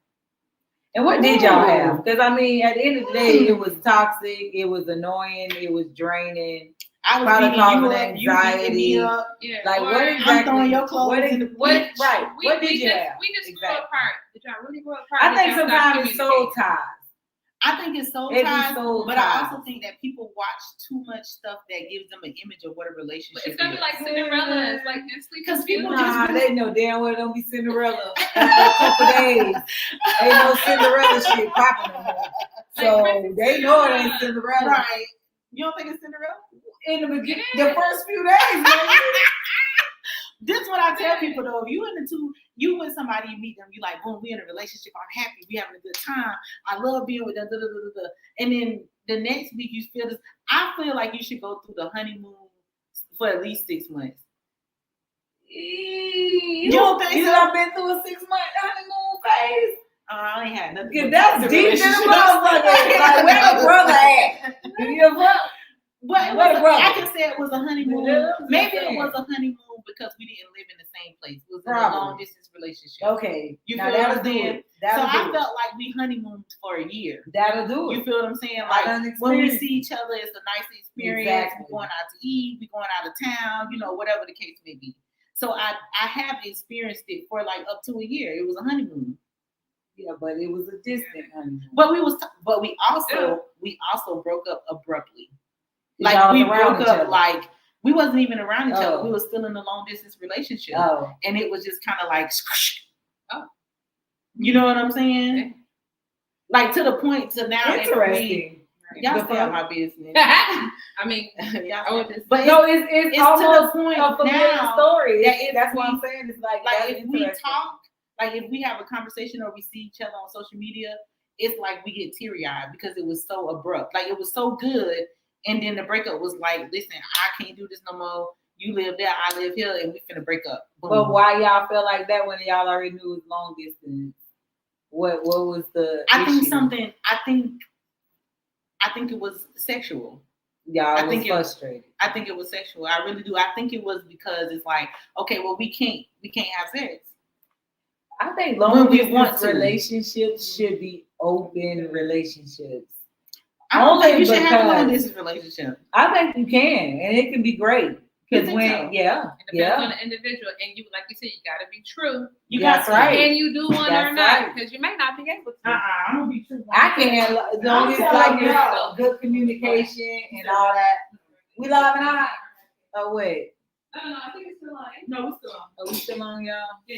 And what did y'all have? Because I mean, at the end of the day, it was toxic, it was annoying, it was draining. I was Probably beating causing you up, you beating me anxiety. up. Yeah. Like or what exactly? I'm throwing your clothes what in the what ditch. right? What did you just, have? We just Exactly. grew apart. Did y'all really grow apart? I Did think y'all stop sometimes it's soul communicating? ties. I think it's soul It be ties, soul but I ties. also think that people watch too much stuff that gives them an image of what a But relationship it's gonna be is. like Cinderella. It's like this sleep. Because people Nah, just they know damn well don't be Cinderella after a couple days. Ain't no Cinderella shit popping no more. So they know it ain't Cinderella. Right. You don't think it's Cinderella? In the beginning, Yeah. the first few days, man. This is what I tell people though. If you with somebody, you meet them, you like, boom, we in a relationship, I'm happy, we having a good time, I love being with them, and then the next week you feel this. I feel like you should go through the honeymoon for at least 6 months. You don't think you so? done been through a 6-month honeymoon phase? I ain't had nothing. Yeah, but that's toxic deep in the relationships. motherfucker. Like, where the brother at? Your brother? But What brother? I can say it was a honeymoon. Yeah, Maybe it was a honeymoon, because we didn't live in the same place. It was a Probably. long distance relationship. Okay. You now feel what that'll I'm do saying? it. That'll So I do it. felt like we honeymooned for a year. That'll do You it. feel what I'm saying? I Like done when we experienced see each other, it's a nice experience. Exactly. We're going out to eat, we're going out of town, you know, whatever the case may be. So I have experienced it for like up to a year. It was a honeymoon. Yeah, but it was a distant honeymoon. But we also broke up abruptly. Y'all Like we was around broke each up other. like we wasn't even around each other. Oh. We were still in a long distance relationship. Oh, And it was just kind of like Oh. you know what I'm saying? Okay. Like to the point to now interesting. y'all The stay out fuck? my business. I mean, Y'all I would just. but No, it's it's almost to the point a familiar now story. that if That's what we- I'm saying. It's like like that's if we interesting. talk, like if we have a conversation or we see each other on social media, it's like we get teary-eyed because it was so abrupt. Like it was so good, and then the breakup was like, listen, I can't do this no more. You live there, I live here, and we finna break up. Boom. But why y'all feel like that when y'all already knew it was long distance? What was the I think issue? I think it was sexual. Y'all I was think it- frustrated. I think it was sexual. I really do. I think it was because it's like, okay, well, we can't have sex. I think When long we distance want to. relationships should be open relationships. I don't Only think you should have a long because- distance relationship. I think you can, and it can be great. You Because think when, so? yeah, It depends on yeah, the individual, and you, like you said, you got to be true, You That's got to. right. and you do want it or That's not, right. because you may not be able to. I'm gonna be true. I can. As long as I'm like telling it's y'all. good communication and all that. We love and I. Oh wait, I don't know. I think it's still on. No, we still on. are we still on, y'all? Yeah.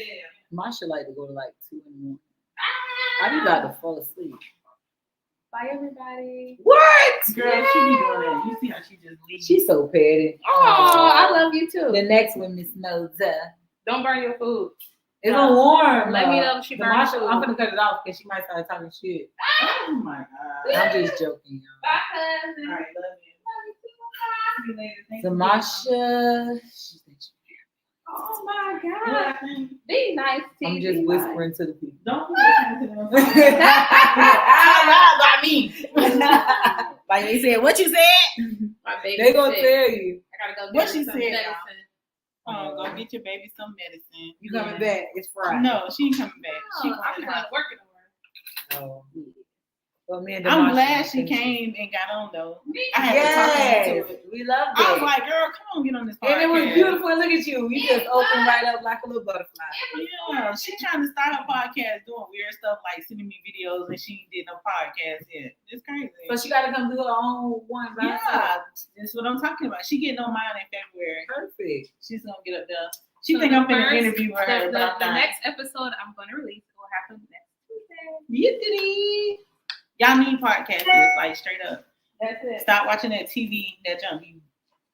Masha like to go to like 2 in the morning. I be about to fall asleep. Bye, everybody. What? Girl, she be doing that. You see how she just leaves. She's so petty. Oh, I love you too. The next one, Miss Moza. Don't burn your food. It's on warm. Let me know if she The burns Masha, food. I'm gonna cut it off because she might start talking shit. Oh my God. I'm just joking, y'all. Bye, cousin. All right, love you. See you later. Thank So you. Masha, Oh my What God. happened? Be nice, T. I'm just Be whispering to the people. Don't put your to them. Out loud by me. Like they said, what you said? nice. My baby They gonna sick. tell you. I gotta go What get she her some said, medicine. Oh, go get your baby some medicine. You coming back? It's Friday. No, she ain't coming back. She Oh, going I'm to the going house. to work in the morning. Oh, yeah. Well, me and I'm Demasha glad she finished. came and got on though. Me I had to talk her Yes, into it. we love I was that. like, girl, come on, get on this podcast. And it was beautiful. Look at you. You just It opened was. right up like a little butterfly. Yeah, she trying to start her podcast doing weird stuff like sending me videos and she did no podcast yet. It's crazy. So she got to come do her own one. By herself. Yeah, that's what I'm talking about. She getting on mine in February. Perfect. She's gonna get up there. She So think the I'm gonna first- interview her, The but I'm not. next episode I'm going to release will happen next Tuesday. Yippity. Y'all need podcasts, like straight up. That's it. Stop watching that TV, that junk.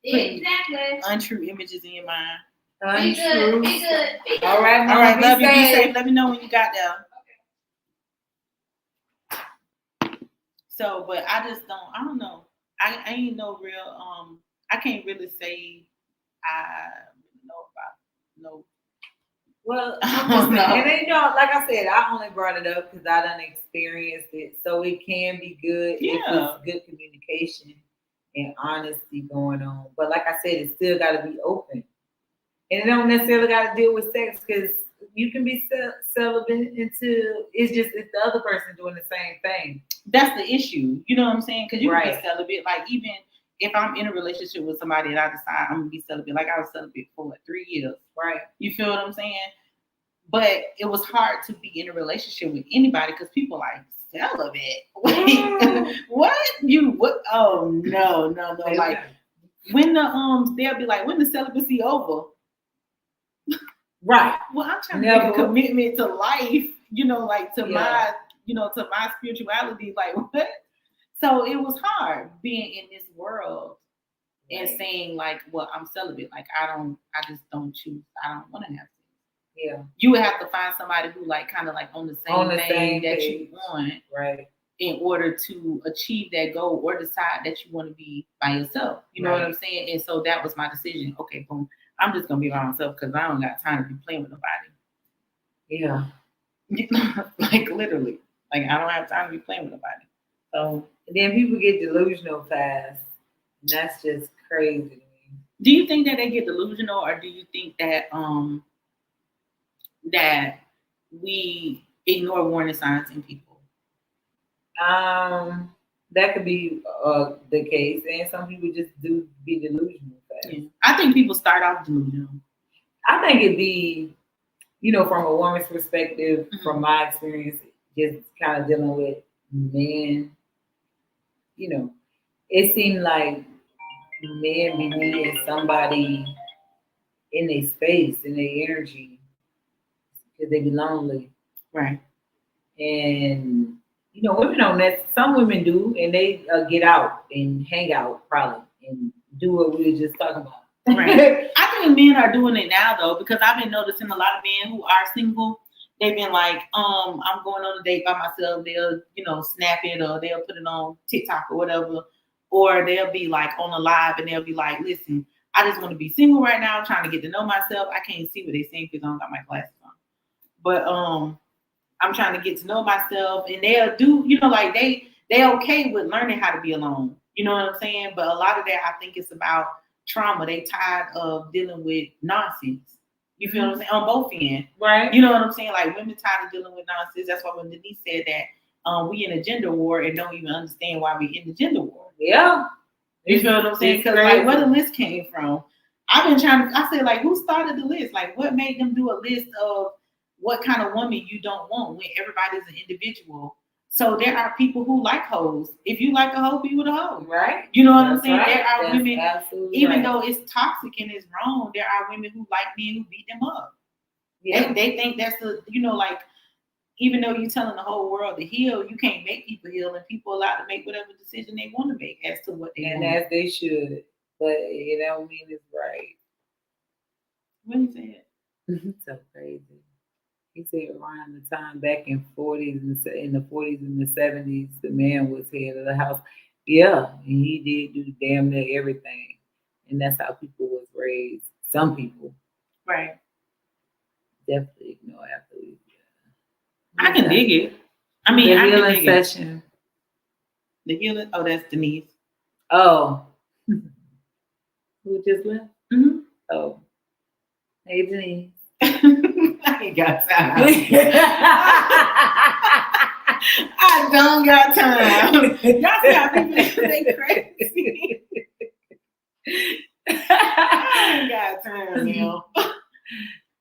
You Exactly. untrue images in your mind. Be good. Be good. Be good. All right, All right, love you. Be safe. safe. Let me know when you got there. So, but I just don't. I don't know. I ain't no real. I can't really say I know about no. Well, Oh, I'm just no. saying, and then, you know, like I said, I only brought it up because I done experienced it, so it can be good Yeah. if it's good communication and honesty going on. But like I said, it still got to be open, and it don't necessarily got to deal with sex because you can be celibate into it's the other person doing the same thing. That's the issue. You know what I'm saying? Because you can Right. be celibate. Like even if I'm in a relationship with somebody and I decide I'm gonna be celibate, like I was celibate for 3 years. Right. You feel what I'm saying? But it was hard to be in a relationship with anybody because people like celibate. Wait, what? What? Oh no. Like when the they'll be like, when the celibacy over? Right. Well, I'm trying to Never. make a commitment to life, like to Yeah. to my spirituality. Like what? So it was hard being in this world and saying like, well, I'm celibate. Like I just don't choose. I don't want to have sex. Yeah. You would have to find somebody who like kind of like on the same thing same that page. you want Right. in order to achieve that goal or decide that you want to be by yourself. You know what Right. I'm saying? And so that was my decision. Okay, boom. I'm just gonna be by myself because I don't got time to be playing with nobody. Yeah. Like literally. Like I don't have time to be playing with nobody. So And then people get delusional fast, and that's just crazy to me. Do you think that they get delusional, or do you think that that we ignore warning signs in people? That could be the case, and some people just do be delusional. Yeah. I think people start off delusional. I think it'd be, from a woman's perspective, from my experience, just kind of dealing with men, it seemed like men be needing somebody in their space, in their energy, because they be lonely. Right. And, women don't some women do, and they get out and hang out probably and do what we were just talking about. Right. I think men are doing it now though, because I've been noticing a lot of men who are single, they've been like, I'm going on a date by myself. They'll, snap it, or they'll put it on TikTok or whatever. Or they'll be like on a live and they'll be like, listen, I just want to be single right now. I'm trying to get to know myself. I can't see what they're saying because I don't got my glasses on. But I'm trying to get to know myself. And they'll do, like they okay with learning how to be alone. You know what I'm saying? But a lot of that, I think it's about trauma. They tired of dealing with nonsense. You feel what I'm saying? On both ends. Right. You know what I'm saying? Like women tired of dealing with nonsense. That's why when Denise said that we in a gender war and don't even understand why we in the gender war. Yeah. You feel what I'm saying? Because like where the list came from. I've been trying to, I said, like, who started the list? Like, what made them do a list of what kind of woman you don't want when everybody's an individual? So there are people who like hoes. If you like a hoe, be with a hoe. Right. You know what I'm saying? Right. There are women, even right. though it's toxic and it's wrong, there are women who like men who beat them up. Yeah. They think that's the, like, even though you're telling the whole world to heal, you can't make people heal, and people are allowed to make whatever decision they want to make as to what they want. And as they should. But it don't mean it's right. What he said? It's so crazy. He said around the time back in the 40s and the 70s, the man was head of the house. Yeah, and he did do damn near everything. And that's how people was raised. Some people. Right. Definitely ignore athletes. I can dig it. I mean, the I healing can dig session. It. The healing. Oh, that's Denise. Oh. Who just left? Mm-hmm. Oh. Hey, Denise. I ain't got time. I don't got time. Y'all see how people they crazy. I ain't got time, yo.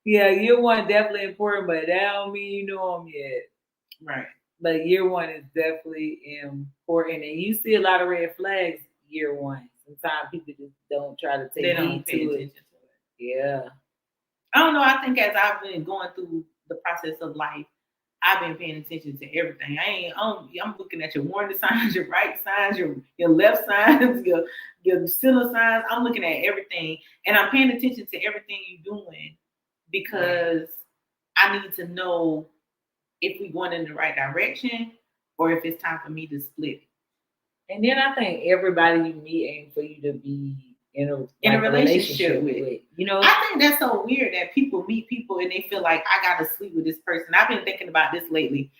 Yeah, year one definitely important, but that don't mean you know them yet. Right. But year one is definitely important, and you see a lot of red flags year one. Sometimes people just don't try to take heed to it. Yeah. I don't know. I think as I've been going through the process of life, I've been paying attention to everything. I'm looking at your warning signs, your right signs, your left signs, your center signs. I'm looking at everything, and I'm paying attention to everything you're doing because I need to know if we're going in the right direction or if it's time for me to split. And then I think everybody you meet ain't for you to be in a relationship with. I think that's so weird that people meet people and they feel like I gotta sleep with this person. I've been thinking about this lately.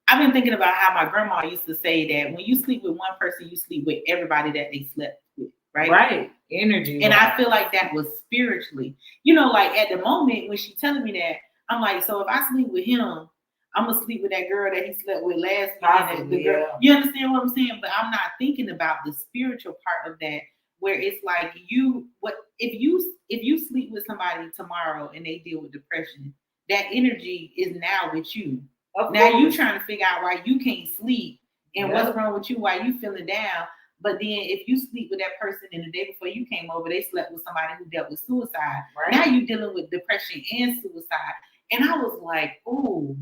I've been thinking about how my grandma used to say that when you sleep with one person, you sleep with everybody that they slept with, right? Right. Energy. And I feel like that was spiritually. Like at the moment when she's telling me that, I'm like, so if I sleep with him, I'm gonna sleep with that girl that he slept with last week. Yeah. You understand what I'm saying? But I'm not thinking about the spiritual part of that, where it's like if you sleep with somebody tomorrow and they deal with depression, that energy is now with you. Now you trying to figure out why you can't sleep and what's wrong with you, why you feeling down. But then if you sleep with that person and the day before you came over, they slept with somebody who dealt with suicide. Right. Now you're dealing with depression and suicide. And I was like, ooh.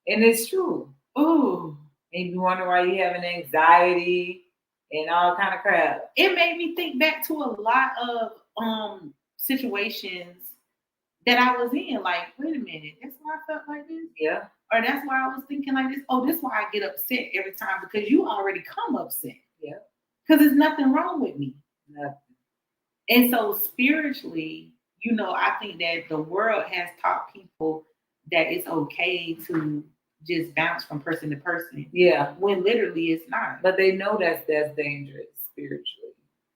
And it's true. Ooh. And you wonder why you having anxiety and all kind of crap. It made me think back to a lot of situations that I was in. Like, wait a minute, that's why I felt like this? Yeah. Or that's why I was thinking like this. Oh, this is why I get upset every time, because you already come upset. Yeah. Because there's nothing wrong with me. Nothing. And so spiritually, I think that the world has taught people that it's okay to just bounce from person to person. Yeah. When literally it's not. But they know that's dangerous spiritually.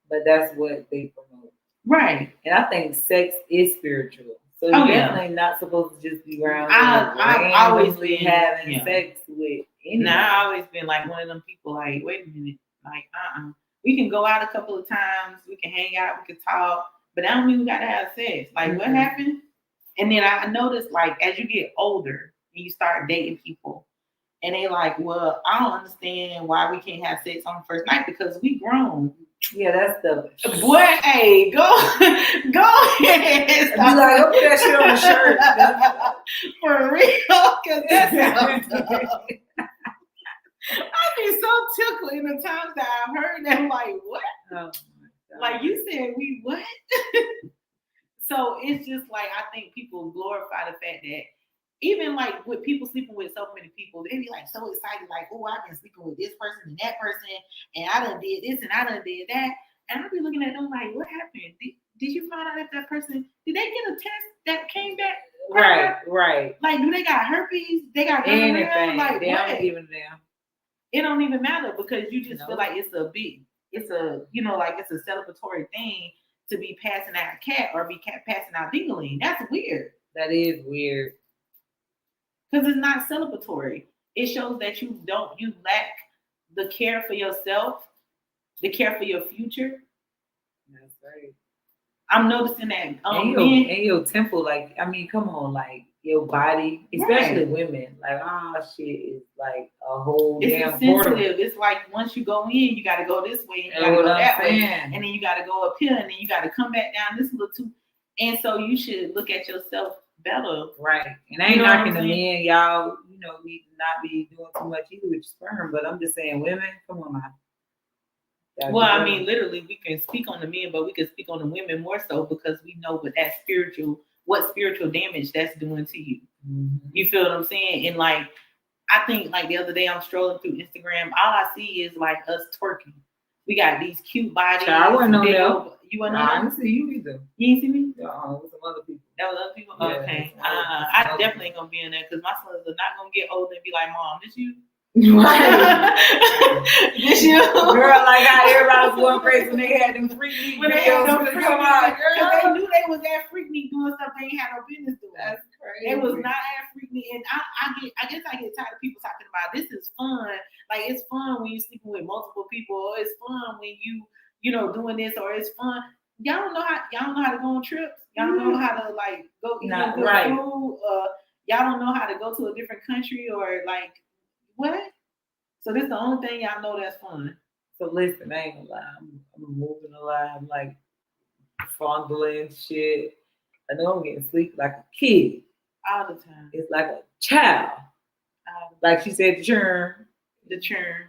But that's what they promote. Right. And I think sex is spiritual. So Oh, you're yeah. definitely not supposed to just be around I've always been having yeah. sex with anyone. Now I've always been like one of them people. Like, wait a minute, like, we can go out a couple of times, we can hang out, we can talk, but that don't mean we gotta have sex. Like, what happened? And then I noticed, like, as you get older, and you start dating people, and they like, well, I don't understand why we can't have sex on the first night because we grown. Yeah, that's the boy. Hey, go ahead. Be like, go put that shit on the shirt. For real, because that's I be so tickled in the times that I've heard that. Like, what? Oh, like you said, we what? So it's just like I think people glorify the fact that even like with people sleeping with so many people, they be like so excited, like, oh, I've been sleeping with this person and that person, and I done did this and I done did that. And I be looking at them like, what happened? Did you find out if that person, did they get a test that came back? Right. Like, do they got herpes? They got anything. Like, they what? don't even damn. It don't even matter because you just feel like it's a like it's a celebratory thing to be passing out cat or be passing out dingling. That's weird. That is weird. Because it's not celebratory. It shows that you lack the care for yourself, the care for your future. That's right. I'm noticing that. And your temple, like, I mean, come on, like your body, especially women, like, shit is like a whole damn sensitive. portal. It's like once you go in, you got to go this way, and you got to go that way, and then you got to go up here, and then you got to come back down this little too. And so you should look at yourself better. Right. And I ain't knocking the men, y'all, need to not be doing too much either with your sperm, but I'm just saying, women, come on now. Well, I mean, literally, we can speak on the men, but we can speak on the women more so because we know what spiritual damage that's doing to you. Mm-hmm. You feel what I'm saying? And like, I think like the other day I'm strolling through Instagram, all I see is like us twerking. We got these cute bodies. I wasn't on there. You wasn't on there? I didn't see you either. You didn't see me? No, it was some other people. That was other people? Yeah, okay. I definitely ain't gonna be in there because my sons are not gonna get older and be like, Mom, this you? Right. This you? Girl, like how everybody was going crazy when they had them freak meat videos. They knew they was at freak meat doing stuff they ain't had no business doing. That's crazy. They was not at freak meat, and I guess I get tired of people talking about this is fun. Like it's fun when you sleeping with multiple people, or it's fun when you doing this, or it's fun. Y'all don't know how to go on trips. Y'all don't know how to like go eat good food. Y'all don't know how to go to a different country or like what? So this is the only thing y'all know that's fun. So listen, I ain't gonna lie. I'm moving a lot. I'm like fondling shit. I know I'm getting sleep like a kid. All the time. It's like a child. Like she said, the churn.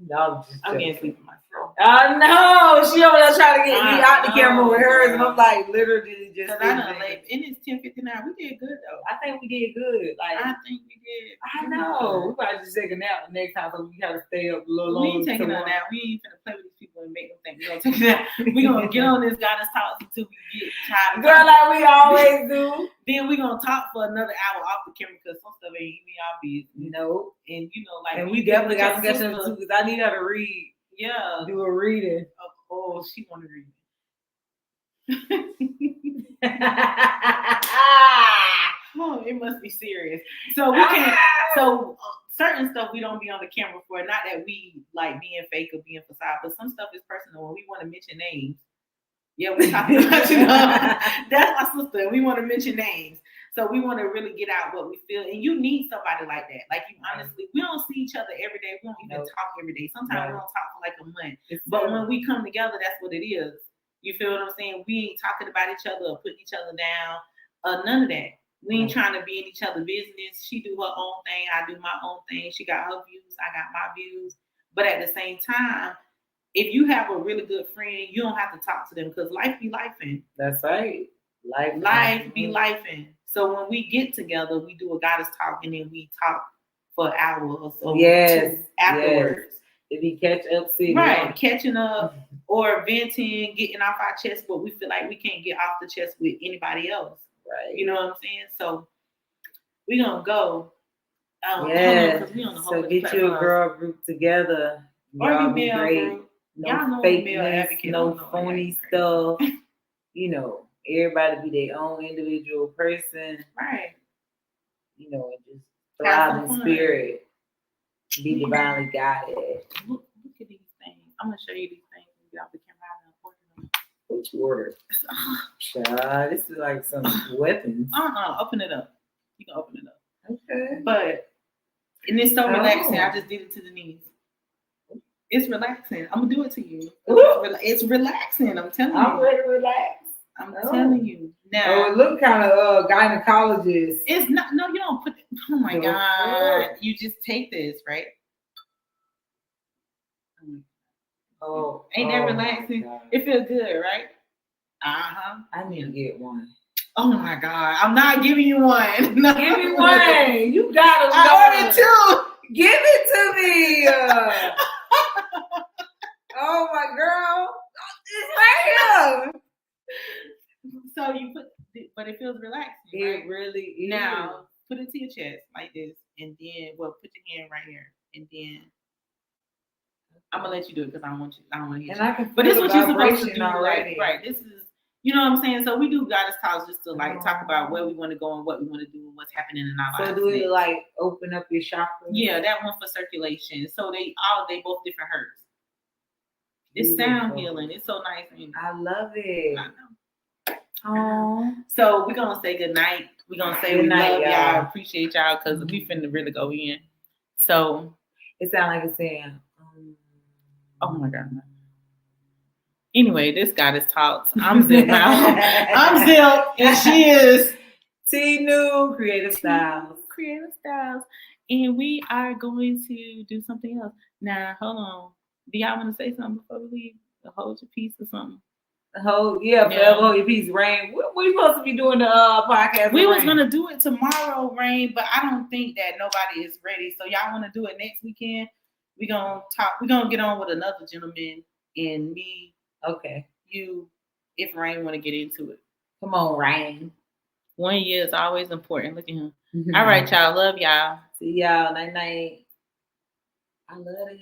No, I'm getting sleep with myself. I know. She over there trying to get me out the camera with hers, and I'm like literally just. Because I done late. And it's 10:59. We did good though. I think we did good. Like I think we did. I know. We probably just take a nap the next time, so we gotta stay up a little longer. We ain't taking a nap. We ain't finna play with these people and make them think we gonna take a nap. We gonna get on this goddess talk until we get tired. Girl, like we always do. Then we gonna talk for another hour off the camera because some stuff ain't even y'all business. And like. And we definitely got to get to too because I need her to read. Yeah. Do a reading. Oh, she want to read. Oh, it must be serious. So we can. Certain stuff we don't be on the camera for. Not that we like being fake or being facade, but some stuff is personal. When we want to mention names. Yeah, we talking about that's my sister. We want to mention names. So we want to really get out what we feel. And you need somebody like that. Like you honestly, we don't see each other every day. We don't even talk every day. Sometimes we don't talk for like a month. But when we come together, that's what it is. You feel what I'm saying? We ain't talking about each other or putting each other down. None of that. We ain't trying to be in each other's business. She do her own thing. I do my own thing. She got her views. I got my views. But at the same time, if you have a really good friend, you don't have to talk to them because life be lifing. That's right. Life be lifing. So when we get together, we do a goddess talk and then we talk for an hour or so. Yes. Afterwards. Yes. If we catch up, right, catching up or venting, getting off our chest what we feel like we can't get off the chest with anybody else. Right. You know what I'm saying? So we're gonna go. Yeah. So get you a girl group together. Or you male group. No fakeness, no phony stuff. you know, everybody be their own individual person, Right. you know, and just Have thrive some in fun. spirit, be divinely guided. Look at these things. I'm gonna show you these things and get off the camera. Which word? Child, this is like some weapons. Open it up. You can open it up. Okay. But and it's so relaxing. Oh. I just did it to the knees. It's relaxing. I'm gonna do it to you. Ooh. It's relaxing. I'm telling I'm you. ready to relax. I'm Oh. telling you. Now Oh, it look kind of gynecologist. it's not. No, you don't put. Oh my No. god! You just take this, right? Oh, Ain't that oh my relaxing? God. It feels good, right? Uh-huh. I need to get one. Oh my god! I'm not giving you one. No. Give me one. You got to I ordered two. Give it to me. Oh my girl, it's right here. So you put, but it feels relaxing. It Right? really is. Now put it to your chest like this, and then put your hand right here, and then I'm gonna let you do it because I don't want you. I don't want to hear And you. I can feel But this is the what you're supposed to vibration do already. Right? This is, you know what I'm saying. So we do goddess talks just to like talk Oh. about where we want to go and what we want to do and what's happening in our lives. So do it next. like open up your chakras? Yeah, that one for circulation. So they both different herbs. It's sound Beautiful. healing. It's so nice. And I love it. I know. Oh, So we're gonna say good night. We're gonna say Good we night, love y'all, y'all. appreciate y'all, because we finna really go in. So, it sounds like it's saying. oh my god. Anyway, this goddess talks. I'm Zip now. I'm Zip, and she is T New Creative Styles. Creative Styles, and we are going to do something else. Now, hold on. Do y'all want to say something before we leave? Hold your peace or something. Forever hold your peace, Rain. We supposed to be doing the podcast. We with was Rain. gonna do it tomorrow, Rain, but I don't think that nobody is ready. So y'all want to do it next weekend? We gonna talk. We gonna get on with another gentleman and me, Okay. you, if Rain want to get into it. Come on, Rain. 1 year is always important. Look at him. All right, y'all. Love y'all. See y'all. Night night. I love it.